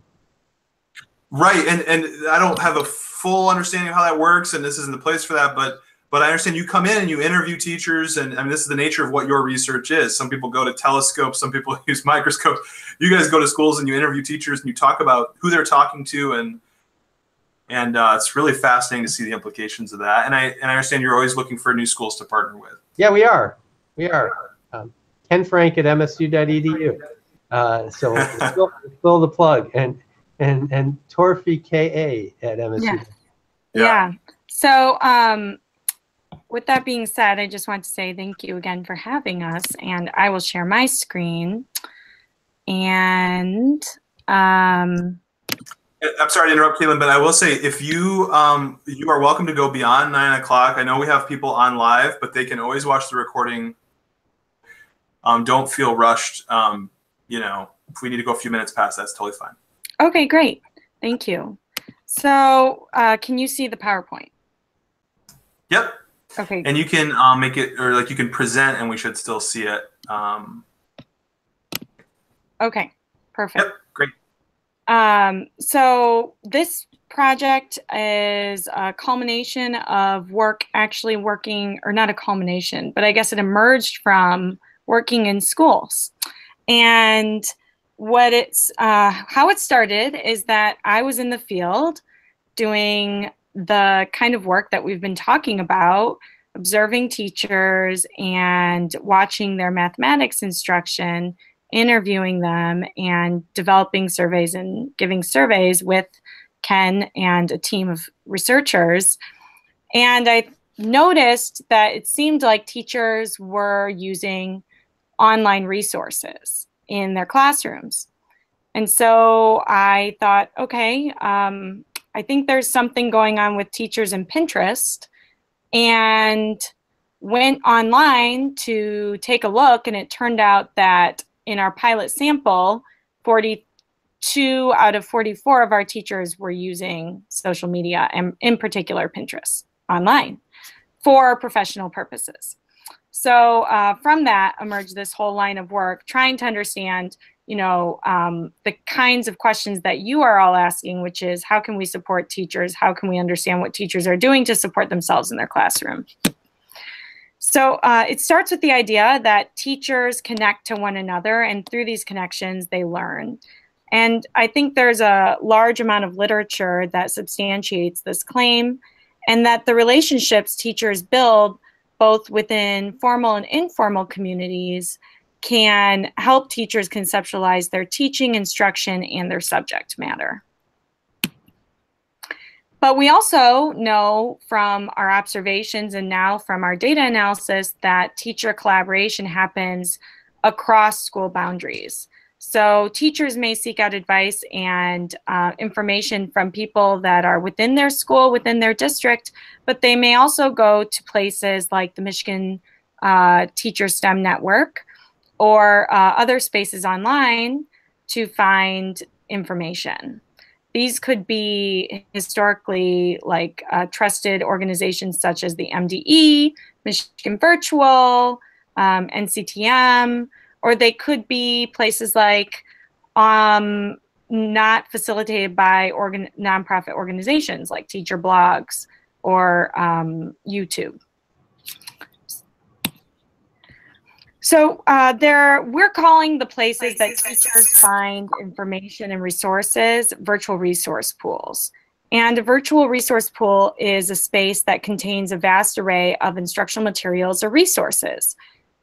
Right. And I don't have a full understanding of how that works, and this isn't the place for that, but I understand you come in and you interview teachers, and I mean, this is the nature of what your research is. Some people go to telescopes, some people use microscopes. You guys go to schools and you interview teachers and you talk about who they're talking to, and it's really fascinating to see the implications of that. And I understand you're always looking for new schools to partner with. Yeah, we are. Ken Frank at msu.edu. So fill the plug, and Torfi KA at MSU. Yeah. So with that being said, I just want to say thank you again for having us, and I will share my screen. And I'm sorry to interrupt, Caitlin, but I will say, if you you are welcome to go beyond 9 o'clock. I know we have people on live, but they can always watch the recording. Don't feel rushed. You know, if we need to go a few minutes past, that's totally fine. Okay, great. Thank you. So can you see the PowerPoint? Yep. Okay. And you can make it, or like you can present, and we should still see it. Okay, perfect. Yep, great. So this project is a culmination of work actually working, or not a culmination, but I guess it emerged from working in schools. And what how it started is that I was in the field doing the kind of work that we've been talking about, observing teachers and watching their mathematics instruction, interviewing them, and developing surveys and giving surveys with Ken and a team of researchers. And I noticed that it seemed like teachers were using online resources in their classrooms. And so I thought, okay, I think there's something going on with teachers and Pinterest, and went online to take a look, and it turned out that in our pilot sample, 42 out of 44 of our teachers were using social media, and in particular Pinterest, online for professional purposes. So from that emerged this whole line of work, trying to understand, you know, the kinds of questions that you are all asking, which is, how can we support teachers? How can we understand what teachers are doing to support themselves in their classroom? So it starts with the idea that teachers connect to one another, and through these connections, they learn. And I think there's a large amount of literature that substantiates this claim, and that the relationships teachers build both within formal and informal communities can help teachers conceptualize their teaching, instruction, and their subject matter. But we also know from our observations and now from our data analysis that teacher collaboration happens across school boundaries. So teachers may seek out advice and information from people that are within their school, within their district, but they may also go to places like the Michigan Teacher STEM Network or other spaces online to find information. These could be historically like trusted organizations such as the MDE, Michigan Virtual, NCTM, or they could be places like not facilitated by nonprofit organizations like teacher blogs or YouTube. So we're calling the places that teachers find information and resources virtual resource pools. And a virtual resource pool is a space that contains a vast array of instructional materials or resources.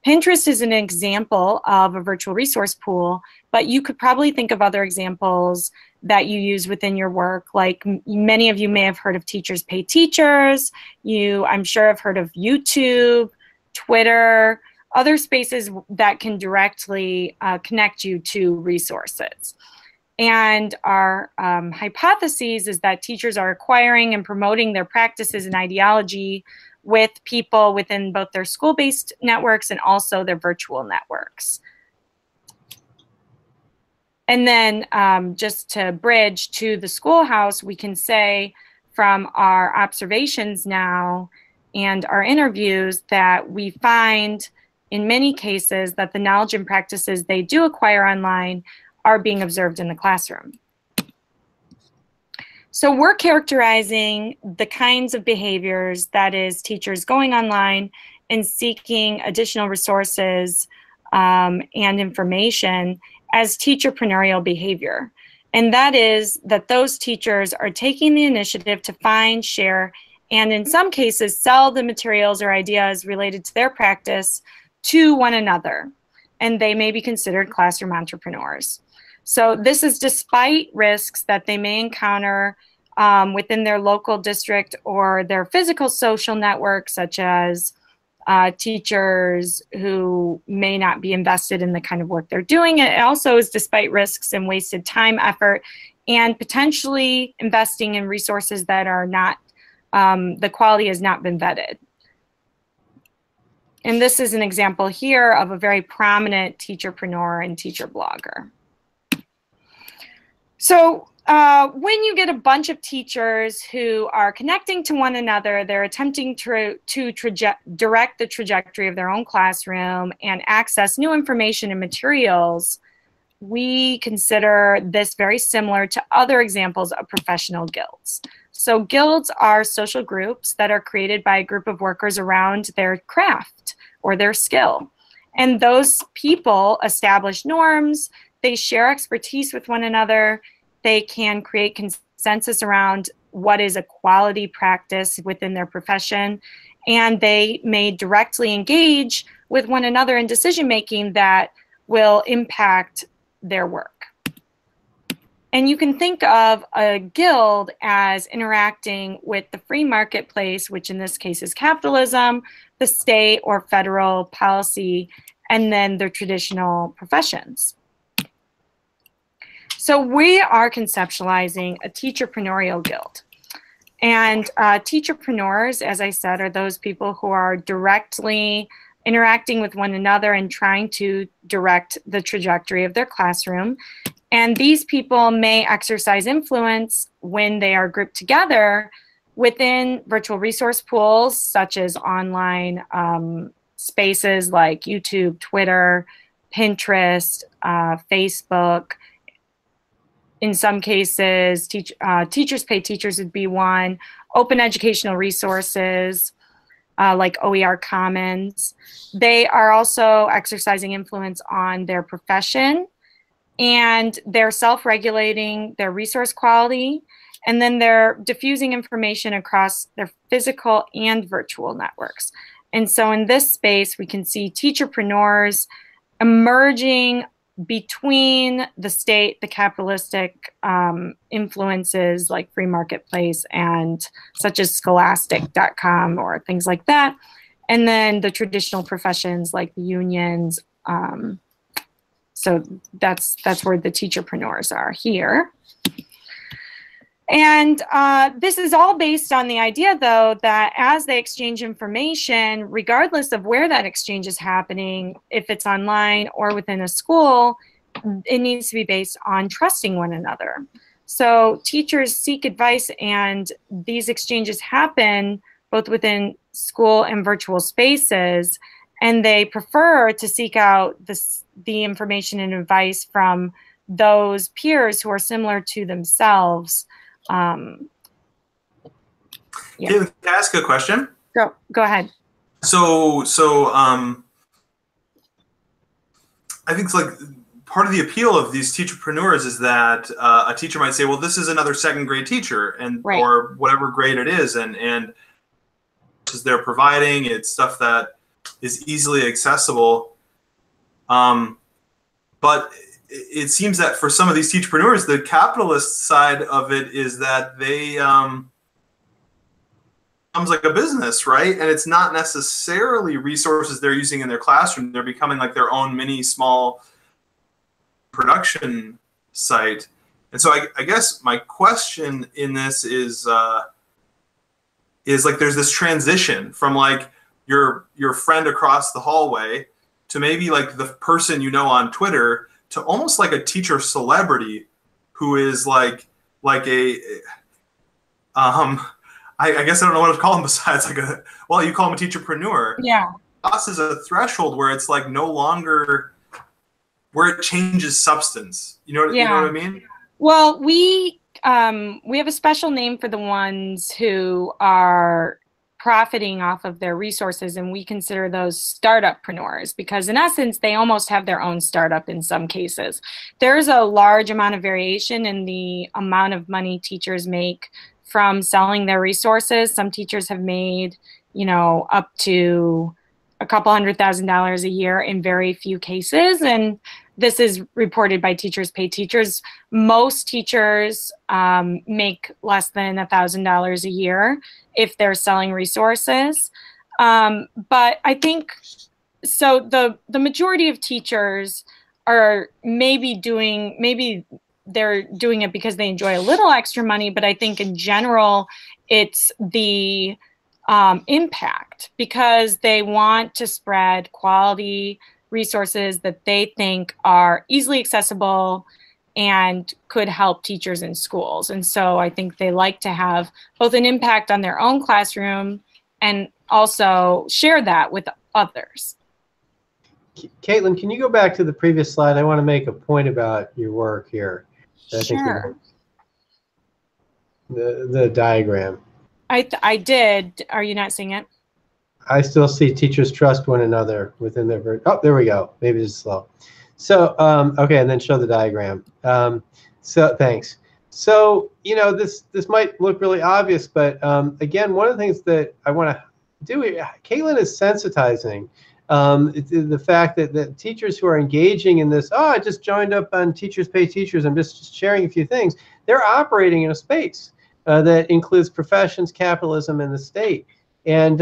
Pinterest is an example of a virtual resource pool, but you could probably think of other examples that you use within your work. Like many of you may have heard of Teachers Pay Teachers. I'm sure have heard of YouTube, Twitter, other spaces that can directly connect you to resources. And our hypothesis is that teachers are acquiring and promoting their practices and ideology with people within both their school-based networks and also their virtual networks. And then just to bridge to the schoolhouse, we can say from our observations now and our interviews that we find in many cases that the knowledge and practices they do acquire online are being observed in the classroom. So we're characterizing the kinds of behaviors, that is, teachers going online and seeking additional resources and information, as teacherpreneurial behavior. And that is that those teachers are taking the initiative to find, share, and in some cases sell the materials or ideas related to their practice to one another. And they may be considered classroom entrepreneurs. So this is despite risks that they may encounter within their local district or their physical social network, such as teachers who may not be invested in the kind of work they're doing. It also is despite risks and wasted time, effort, and potentially investing in resources that are not, the quality has not been vetted. And this is an example here of a very prominent teacherpreneur and teacher blogger. So when you get a bunch of teachers who are connecting to one another, they're attempting to direct the trajectory of their own classroom and access new information and materials, we consider this very similar to other examples of professional guilds. So guilds are social groups that are created by a group of workers around their craft or their skill. And those people establish norms, they share expertise with one another, they can create consensus around what is a quality practice within their profession, and they may directly engage with one another in decision-making that will impact their work. And you can think of a guild as interacting with the free marketplace, which in this case is capitalism, the state or federal policy, and then the traditional professions. So we are conceptualizing a teacherpreneurial guild. And teacherpreneurs, as I said, are those people who are directly interacting with one another and trying to direct the trajectory of their classroom. And these people may exercise influence when they are grouped together within virtual resource pools, such as online spaces like YouTube, Twitter, Pinterest, Facebook. In some cases, Teachers Pay Teachers would be one. Open educational resources like OER Commons. They are also exercising influence on their profession, and they're self-regulating their resource quality, and then they're diffusing information across their physical and virtual networks. And so in this space, we can see teacherpreneurs emerging between the state, the capitalistic influences like free marketplace and such as scholastic.com or things like that, and then the traditional professions like the unions. So that's where the teacherpreneurs are here. And this is all based on the idea, though, that as they exchange information, regardless of where that exchange is happening, if it's online or within a school, it needs to be based on trusting one another. So teachers seek advice, and these exchanges happen both within school and virtual spaces, and they prefer to seek out the information and advice from those peers who are similar to themselves. Yeah. Can I ask a question? Go ahead. So I think it's like part of the appeal of these teacherpreneurs is that a teacher might say, well, this is another second grade teacher, and Right. or whatever grade it is, and they're providing, it's stuff that is easily accessible. But it seems that for some of these teacherpreneurs, the capitalist side of it is that they becomes like a business, right? And it's not necessarily resources they're using in their classroom. They're becoming like their own mini small production site. And so I guess my question in this is like there's this transition from like your friend across the hallway to maybe like the person you know on Twitter to almost like a teacher celebrity who is like a I guess I don't know what to call him besides like a, well, you call him a teacherpreneur. Yeah. Crosses a threshold where it's like no longer where it changes substance. You know what I mean? Well, we have a special name for the ones who are profiting off of their resources, and we consider those startuppreneurs because in essence they almost have their own startup in some cases. There's a large amount of variation in the amount of money teachers make from selling their resources. Some teachers have made, you know, up to a couple $100,000 a year in very few cases, and this is reported by Teachers Pay Teachers. Most teachers make less than $1,000 a year if they're selling resources. But I think, so the majority of teachers are maybe they're doing it because they enjoy a little extra money, but I think in general, it's the impact because they want to spread quality resources that they think are easily accessible and could help teachers in schools. And so I think they like to have both an impact on their own classroom and also share that with others. Caitlin, can you go back to the previous slide? I want to make a point about your work here. Sure. The diagram. I did. Are you not seeing it? I still see teachers trust one another within their. Oh, there we go. Maybe it's slow. So, okay, and then show the diagram. So, thanks. So, you know, this might look really obvious, but again, one of the things that I want to do here, Caitlin is sensitizing the fact that teachers who are engaging in this, I just joined up on Teachers Pay Teachers, I'm just sharing a few things, they're operating in a space that includes professions, capitalism, and the state. And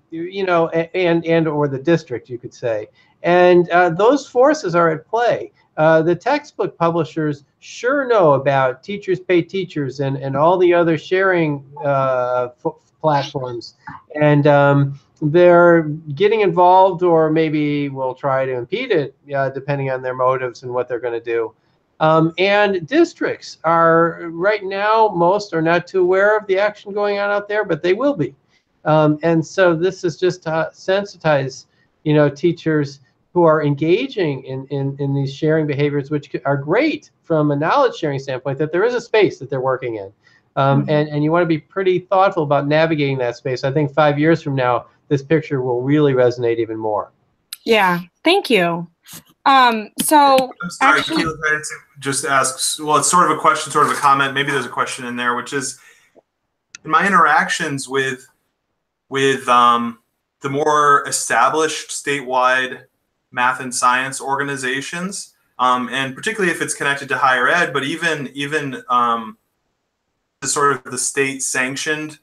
you know, and or the district, you could say, and those forces are at play. The textbook publishers sure know about Teachers Pay Teachers and all the other sharing platforms, and they're getting involved, or maybe will try to impede it, depending on their motives and what they're going to do. And districts are right now, most are not too aware of the action going on out there, but they will be. And so this is just to sensitize, you know, teachers who are engaging in these sharing behaviors, which are great from a knowledge sharing standpoint, that there is a space that they're working in. And you want to be pretty thoughtful about navigating that space. I think 5 years from now, this picture will really resonate even more. Yeah, thank you. So I'm sorry, actually, Keila, I just ask, well, it's sort of a question, sort of a comment, maybe there's a question in there, which is, in my interactions with the more established statewide math and science organizations, and particularly if it's connected to higher ed, but even the sort of the state-sanctioned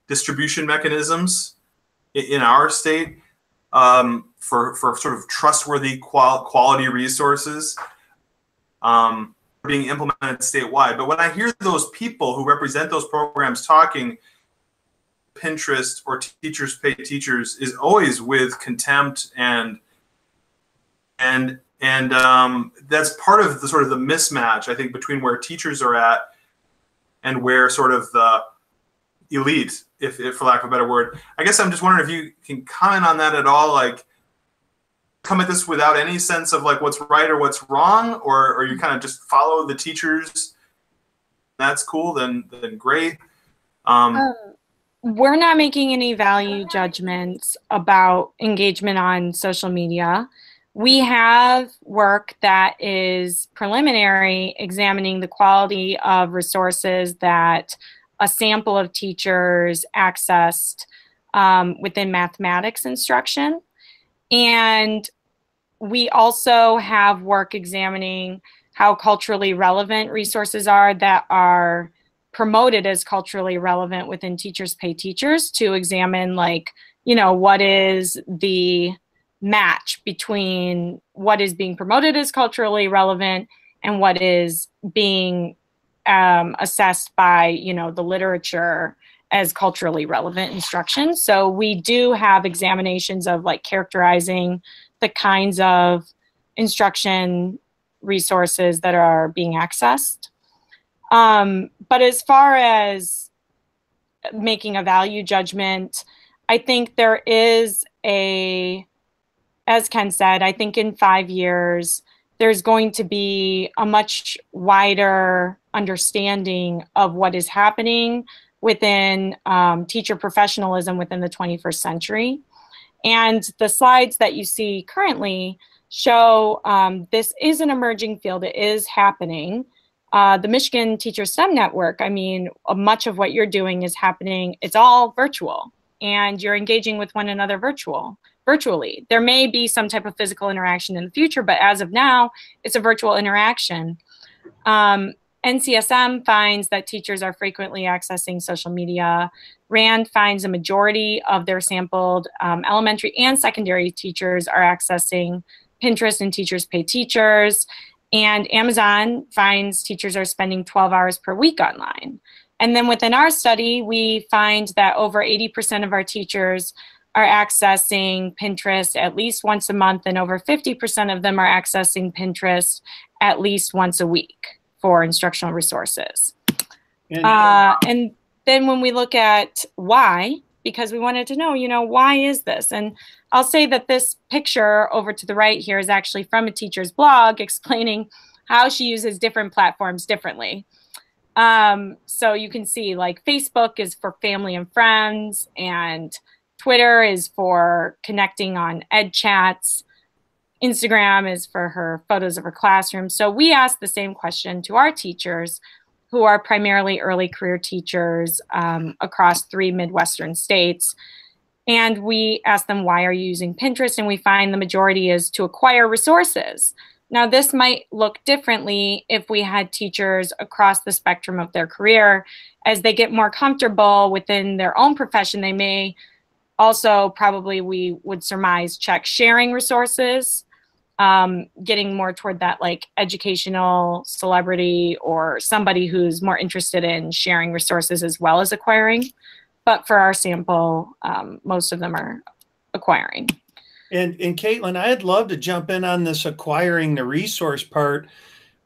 distribution mechanisms in our state for sort of trustworthy quality resources being implemented statewide. But when I hear those people who represent those programs talking, Pinterest or Teachers Pay Teachers is always with contempt and that's part of the sort of the mismatch, I think, between where teachers are at and where sort of the elite, if for lack of a better word. I guess I'm just wondering if you can comment on that at all, like come at this without any sense of like what's right or what's wrong, or you kind of just follow the teachers. That's cool, then great. We're not making any value judgments about engagement on social media. We have work that is preliminary, examining the quality of resources that a sample of teachers accessed within mathematics instruction. And we also have work examining how culturally relevant resources are that are promoted as culturally relevant within Teachers Pay Teachers, to examine, like, you know, what is the match between what is being promoted as culturally relevant and what is being assessed by, you know, the literature as culturally relevant instruction. So we do have examinations of, like, characterizing the kinds of instruction resources that are being accessed. But as far as making a value judgment, I think there is as Ken said, I think in 5 years, there's going to be a much wider understanding of what is happening within teacher professionalism within the 21st century. And the slides that you see currently show this is an emerging field. It is happening. The Michigan Teacher STEM Network, I mean, much of what you're doing is happening. It's all virtual, and you're engaging with one another virtually. There may be some type of physical interaction in the future, but as of now, it's a virtual interaction. NCSM finds that teachers are frequently accessing social media. RAND finds a majority of their sampled elementary and secondary teachers are accessing Pinterest and Teachers Pay Teachers. And Amazon finds teachers are spending 12 hours per week online. And then within our study, we find that over 80% of our teachers are accessing Pinterest at least once a month, and over 50% of them are accessing Pinterest at least once a week for instructional resources. And then when we look at why, because we wanted to know, you know, why is this? And I'll say that this picture over to the right here is actually from a teacher's blog explaining how she uses different platforms differently. So you can see, like, Facebook is for family and friends, and Twitter is for connecting on ed chats. Instagram is for her photos of her classroom. So we asked the same question to our teachers, who are primarily early career teachers across 3 Midwestern states. And we asked them, why are you using Pinterest? And we find the majority is to acquire resources. Now, this might look differently if we had teachers across the spectrum of their career. As they get more comfortable within their own profession, they may also, probably we would surmise, check sharing resources, getting more toward that, like, educational celebrity or somebody who's more interested in sharing resources as well as acquiring. But for our sample, most of them are acquiring. And Caitlin, I'd love to jump in on this acquiring the resource part.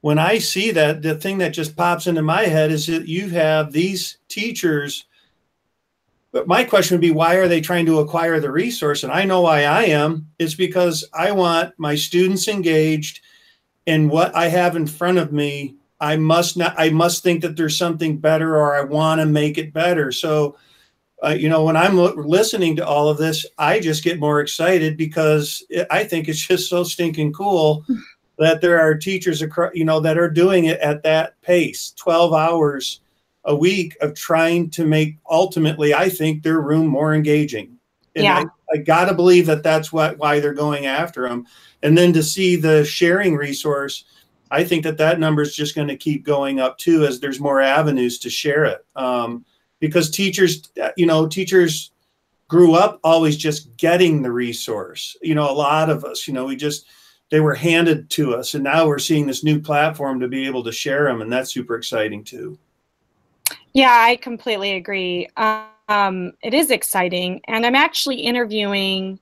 When I see that, the thing that just pops into my head is that you have these teachers. But my question would be, why are they trying to acquire the resource? And I know why I am. It's because I want my students engaged, and what I have in front of me, I must think that there's something better, or I want to make it better. So, you know, when I'm listening to all of this, I just get more excited, because I think it's just so stinking cool that there are teachers, you know, that are doing it at that pace, 12 hours a week of trying to make, ultimately, I think, their room more engaging. And yeah. I got to believe that that's why they're going after them. And then to see the sharing resource, I think that number is just going to keep going up too, as there's more avenues to share it. Because teachers, you know, teachers grew up always just getting the resource. You know, a lot of us, you know, they were handed to us, and now we're seeing this new platform to be able to share them. And that's super exciting too. Yeah, I completely agree. It is exciting. And I'm actually interviewing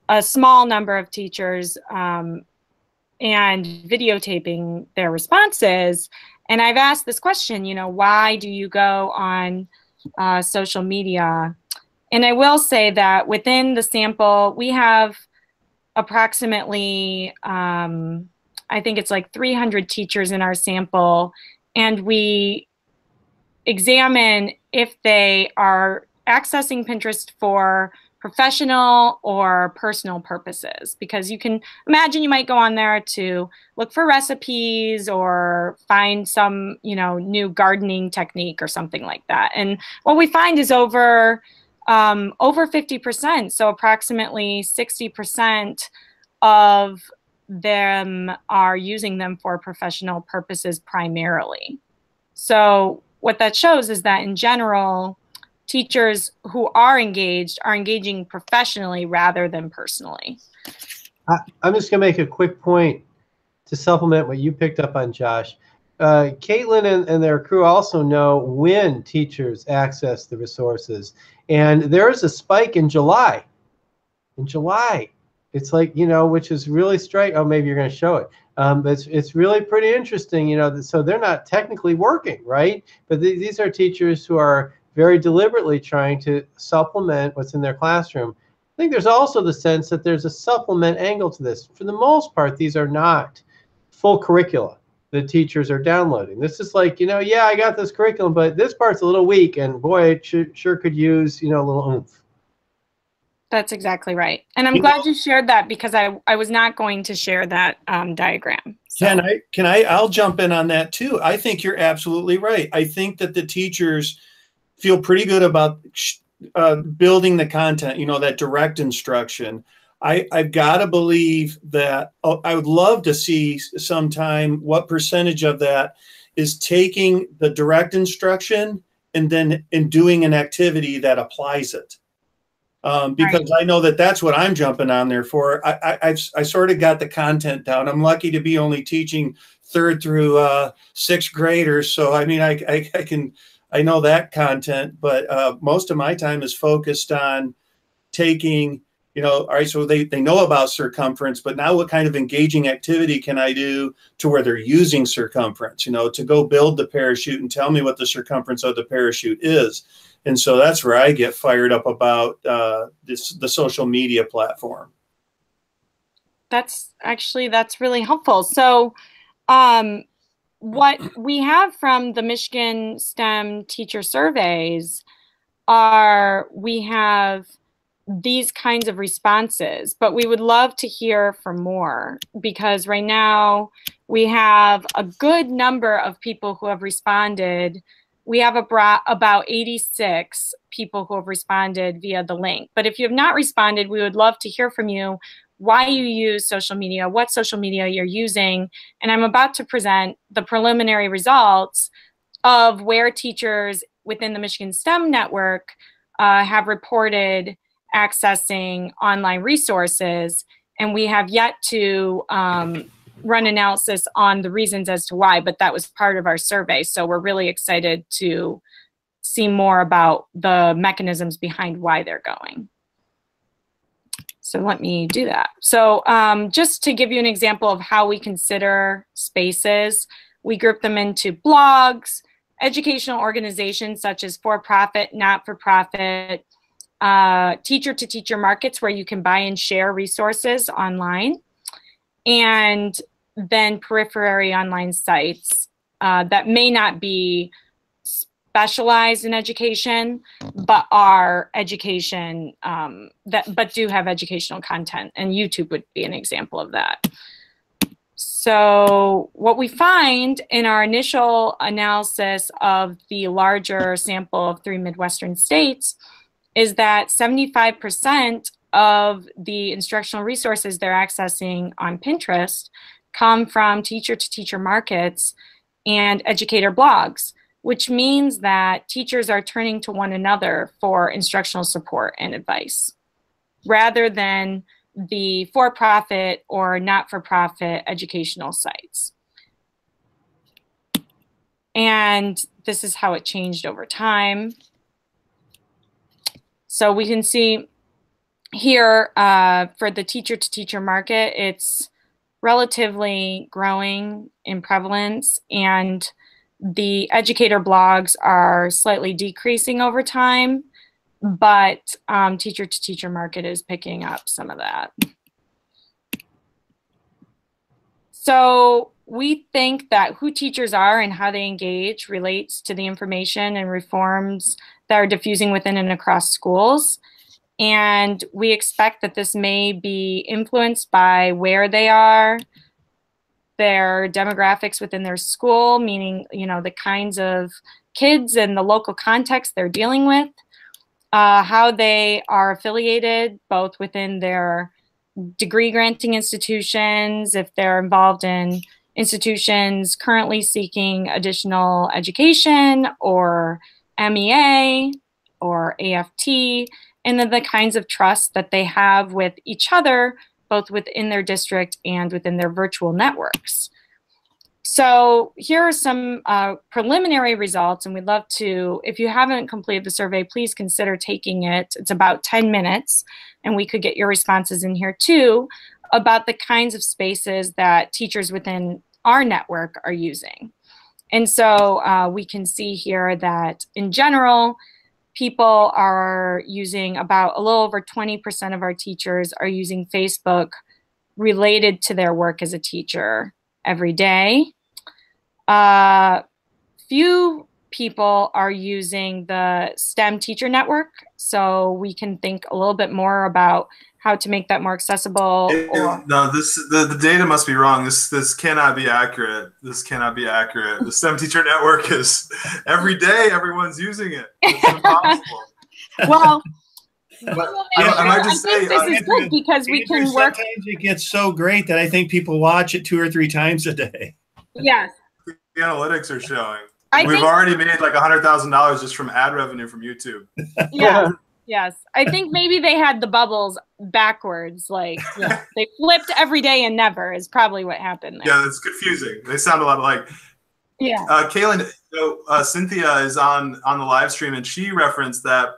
a small number of teachers and videotaping their responses. And I've asked this question, you know, why do you go on social media? And I will say that within the sample, we have approximately, I think it's like 300 teachers in our sample, and we examine if they are accessing Pinterest for professional or personal purposes, because you can imagine you might go on there to look for recipes or find some, new gardening technique or something like that. And what we find is over 50%, so approximately 60% of them are using them for professional purposes primarily. So what that shows is that in general, teachers who are engaging professionally rather than personally. I'm just going to make a quick point to supplement what you picked up on, Josh. Caitlin and their crew also know when teachers access the resources. And there is a spike in July. In July. It's like, which is really striking. Oh, maybe you're going to show it. But it's really pretty interesting, so they're not technically working, right? But these are teachers who are very deliberately trying to supplement what's in their classroom. I think there's also the sense that there's a supplement angle to this. For the most part, these are not full curricula that teachers are downloading. This is like, yeah, I got this curriculum, but this part's a little weak, and boy, it sure could use, a little oomph. That's exactly right. And I'm glad you shared that, because I was not going to share that diagram. So. I'll jump in on that too. I think you're absolutely right. I think that the teachers feel pretty good about building the content, that direct instruction. I've got to believe that I would love to see sometime what percentage of that is taking the direct instruction and then doing an activity that applies it. Because I know that that's what I'm jumping on there for. I sort of got the content down. I'm lucky to be only teaching 3rd through 6th graders. So, I mean, I know that content, but most of my time is focused on taking, all right, so they know about circumference, but now what kind of engaging activity can I do to where they're using circumference, to go build the parachute and tell me what the circumference of the parachute is. And so that's where I get fired up about the social media platform. That's really helpful. So what we have from the Michigan STEM teacher surveys we have these kinds of responses, but we would love to hear from more, because right now we have a good number of people who have responded. We have about 86 people who have responded via the link. But if you have not responded, we would love to hear from you why you use social media, what social media you're using. And I'm about to present the preliminary results of where teachers within the Michigan STEM network have reported accessing online resources. And we have yet to run analysis on the reasons as to why, but that was part of our survey. So we're really excited to see more about the mechanisms behind why they're going. So let me do that. So just to give you an example of how we consider spaces, we group them into blogs, educational organizations such as for-profit, not-for-profit, teacher-to-teacher markets where you can buy and share resources online, and then periphery online sites that may not be specialized in education, but are education, but do have educational content, and YouTube would be an example of that. So what we find in our initial analysis of the larger sample of 3 Midwestern states is that 75% of the instructional resources they're accessing on Pinterest come from teacher-to-teacher markets and educator blogs, which means that teachers are turning to one another for instructional support and advice, rather than the for-profit or not-for-profit educational sites. And this is how it changed over time. So we can see here for the teacher-to-teacher market, it's relatively growing in prevalence, and the educator blogs are slightly decreasing over time, but teacher-to-teacher market is picking up some of that. So we think that who teachers are and how they engage relates to the information and reforms that are diffusing within and across schools. And we expect that this may be influenced by where they are, their demographics within their school, meaning, you know, the kinds of kids and the local context they're dealing with, how they are affiliated both within their degree granting institutions, if they're involved in institutions currently seeking additional education, or MEA or AFT, and then the kinds of trust that they have with each other, both within their district and within their virtual networks. So here are some preliminary results, and we'd love to, if you haven't completed the survey, please consider taking it. It's about 10 minutes, and we could get your responses in here too about the kinds of spaces that teachers within our network are using. And so we can see here that in general, people are using about a little over 20% of our teachers are using Facebook related to their work as a teacher every day. Few people are using the STEM teacher network, so we can think a little bit more about how to make that more accessible. No, the data must be wrong. This cannot be accurate. This cannot be accurate. The STEM teacher network is every day everyone's using it. It's impossible. Well, I might just say, this is good because we can work. Sometimes it gets so great that I think people watch it 2 or 3 times a day. Yes. The analytics are showing. We've already made like $100,000 just from ad revenue from YouTube. Yeah. Yes. I think maybe they had the bubbles backwards. Like they flipped every day and never is probably what happened there. Yeah, it's confusing. They sound a lot alike. Yeah. Kaylin, Cynthia is on the live stream, and she referenced that.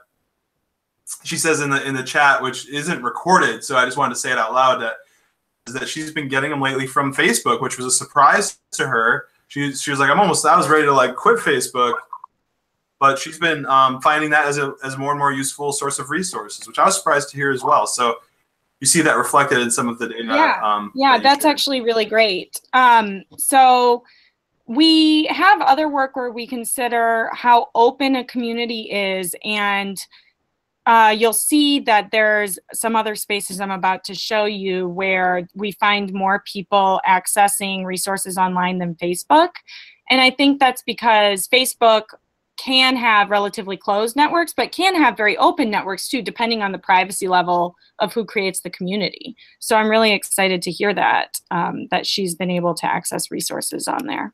She says in the chat, which isn't recorded, so I just wanted to say it out loud, that she's been getting them lately from Facebook, which was a surprise to her. She was like, I was ready to like quit Facebook, but she's been finding that as a more and more useful source of resources, which I was surprised to hear as well. So you see that reflected in some of the data. Yeah, that's actually really great. So we have other work where we consider how open a community is, and you'll see that there's some other spaces I'm about to show you where we find more people accessing resources online than Facebook. And I think that's because Facebook can have relatively closed networks, but can have very open networks too, depending on the privacy level of who creates the community. So I'm really excited to hear that, that she's been able to access resources on there.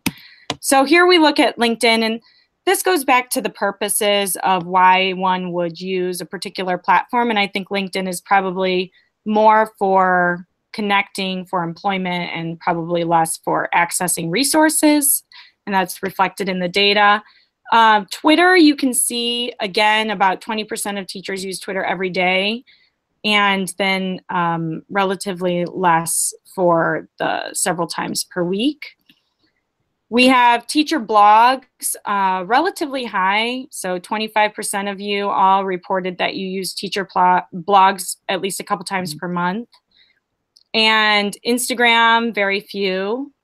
So here we look at LinkedIn, and this goes back to the purposes of why one would use a particular platform. And I think LinkedIn is probably more for connecting for employment and probably less for accessing resources. And that's reflected in the data. Twitter, you can see, again, about 20% of teachers use Twitter every day, and then relatively less for the several times per week. We have teacher blogs, relatively high, so 25% of you all reported that you use teacher blogs at least a couple times per month. And Instagram, very few.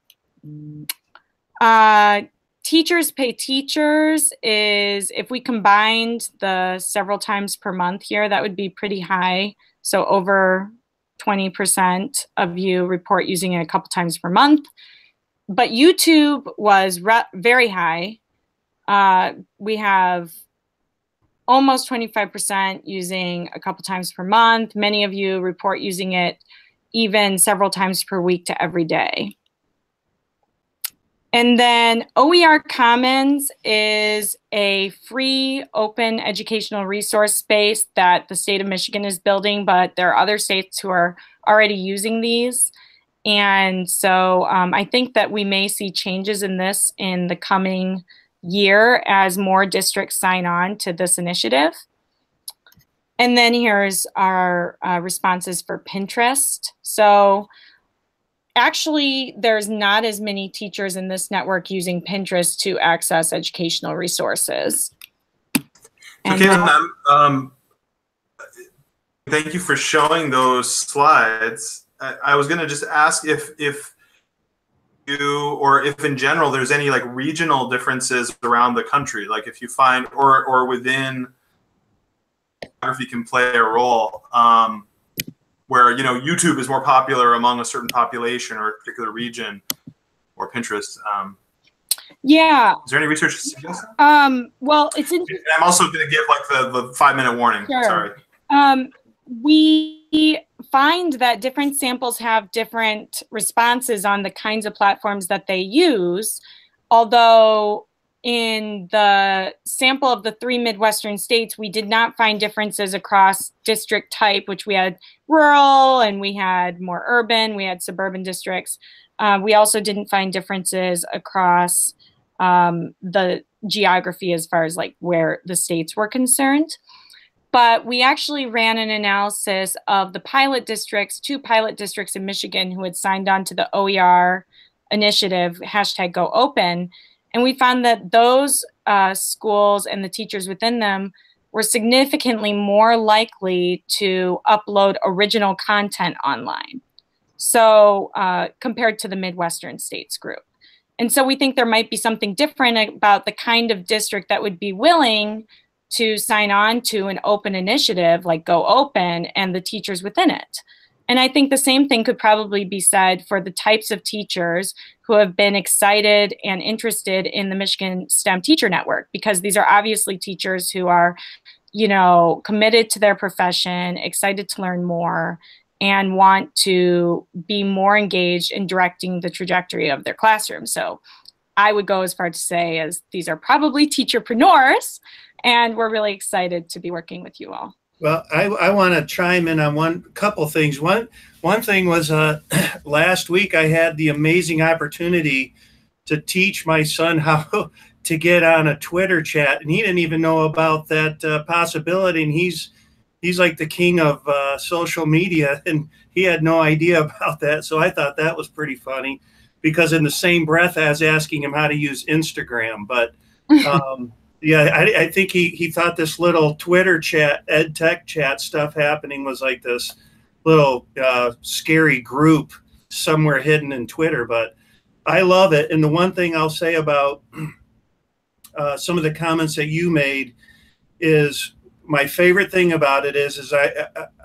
Teachers pay teachers is, if we combined the several times per month here, that would be pretty high. So over 20% of you report using it a couple times per month. But YouTube was very high. We have almost 25% using a couple times per month. Many of you report using it even several times per week to every day. And then OER Commons is a free open educational resource space that the state of Michigan is building, but there are other states who are already using these. And so I think that we may see changes in this in the coming year as more districts sign on to this initiative. And then here's our responses for Pinterest. So actually, there's not as many teachers in this network using Pinterest to access educational resources. Okay, thank you for showing those slides. I was going to just ask if you, or if in general, there's any like regional differences around the country, like if you find, or within geography can play a role. Where YouTube is more popular among a certain population or a particular region, or Pinterest. Yeah. Is there any research to suggest that? Well, it's interesting. I'm also going to give like the 5-minute warning. Sure. Sorry. We find that different samples have different responses on the kinds of platforms that they use, although in the sample of the 3 Midwestern states, we did not find differences across district type, which we had rural and we had more urban, we had suburban districts. We also didn't find differences across the geography as far as like where the states were concerned. But we actually ran an analysis of the pilot districts, 2 pilot districts in Michigan who had signed on to the OER initiative, #GoOpen. And we found that those schools and the teachers within them were significantly more likely to upload original content online. So compared to the Midwestern states group. And so we think there might be something different about the kind of district that would be willing to sign on to an open initiative like GoOpen and the teachers within it. And I think the same thing could probably be said for the types of teachers who have been excited and interested in the Michigan STEM Teacher Network, because these are obviously teachers who are, committed to their profession, excited to learn more, and want to be more engaged in directing the trajectory of their classroom. So I would go as far to say as these are probably teacherpreneurs, and we're really excited to be working with you all. Well, I want to chime in on couple things. One thing was last week I had the amazing opportunity to teach my son how to get on a Twitter chat, and he didn't even know about that possibility. And he's like the king of social media, and he had no idea about that. So I thought that was pretty funny, because in the same breath as asking him how to use Instagram, but. Yeah, I think he thought this little Twitter chat, ed tech chat stuff happening was like this little scary group somewhere hidden in Twitter. But I love it. And the one thing I'll say about some of the comments that you made is my favorite thing about it is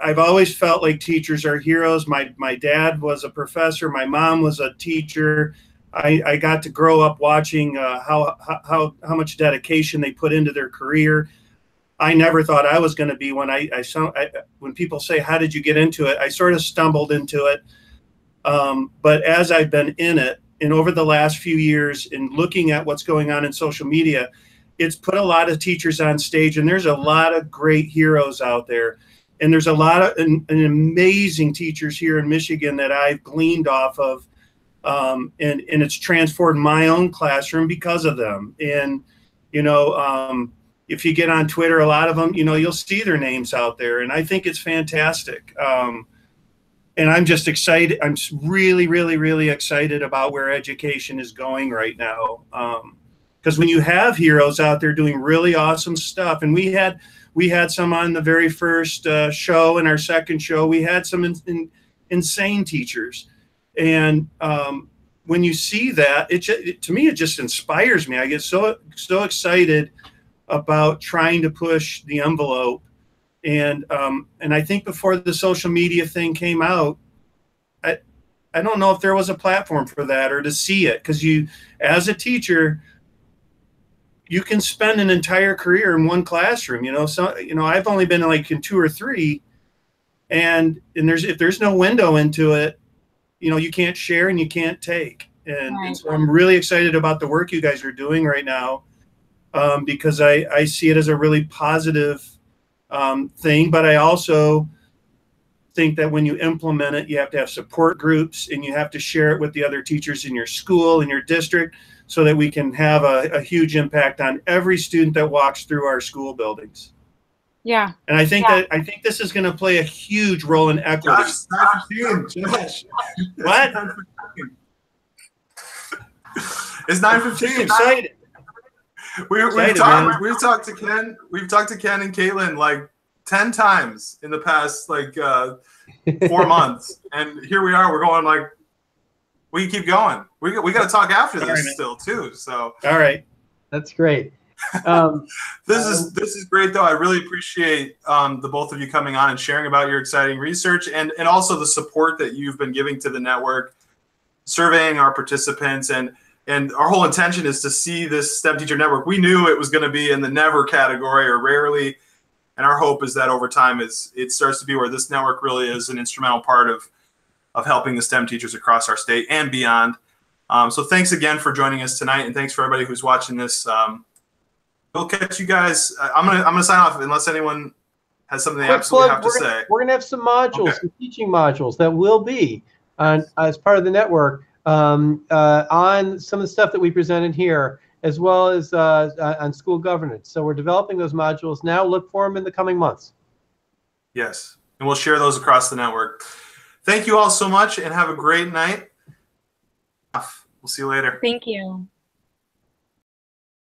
I've always felt like teachers are heroes. My dad was a professor. My mom was a teacher. I got to grow up watching how much dedication they put into their career. I never thought I was going to be one. When people say, how did you get into it? I sort of stumbled into it. But as I've been in it, and over the last few years in looking at what's going on in social media, it's put a lot of teachers on stage, and there's a lot of great heroes out there. And there's a lot of amazing teachers here in Michigan that I've gleaned off of. And it's transformed my own classroom because of them. And, if you get on Twitter, a lot of them, you'll see their names out there. And I think it's fantastic. And I'm just excited. I'm really, really, really excited about where education is going right now. Because when you have heroes out there doing really awesome stuff, and we had some on the very first show, and our second show, we had some insane teachers. And when you see that, to me, it just inspires me. I get so excited about trying to push the envelope. And I think before the social media thing came out, I don't know if there was a platform for that or to see it, because as a teacher, you can spend an entire career in one classroom. I've only been in 2 or 3, and if there's no window into it, you can't share and you can't take. And so I'm really excited about the work you guys are doing right now, because I see it as a really positive thing. But I also think that when you implement it, you have to have support groups, and you have to share it with the other teachers in your school, in your district, so that we can have a huge impact on every student that walks through our school buildings. Yeah. And I think this is going to play a huge role in equity. Josh. What? It's 9:15. Excited. We've talked to Ken. We've talked to Ken and Caitlin like 10 times in the past 4 months, and here we are. We're going we can keep going. We got to talk after this still too. So all right, that's great. This is great, though. I really appreciate the both of you coming on and sharing about your exciting research and also the support that you've been giving to the network, surveying our participants, and our whole intention is to see this STEM teacher network. We knew it was going to be in the never category or rarely, and our hope is that over time it starts to be where this network really is an instrumental part of helping the STEM teachers across our state and beyond. So thanks again for joining us tonight, and thanks for everybody who's watching this. We'll catch you guys. I'm gonna sign off unless anyone has something they absolutely have to say. We're gonna have some modules, some teaching modules that will be as part of the network on some of the stuff that we presented here, as well as on school governance. So we're developing those modules now. Look for them in the coming months. Yes, and we'll share those across the network. Thank you all so much, and have a great night. We'll see you later. Thank you.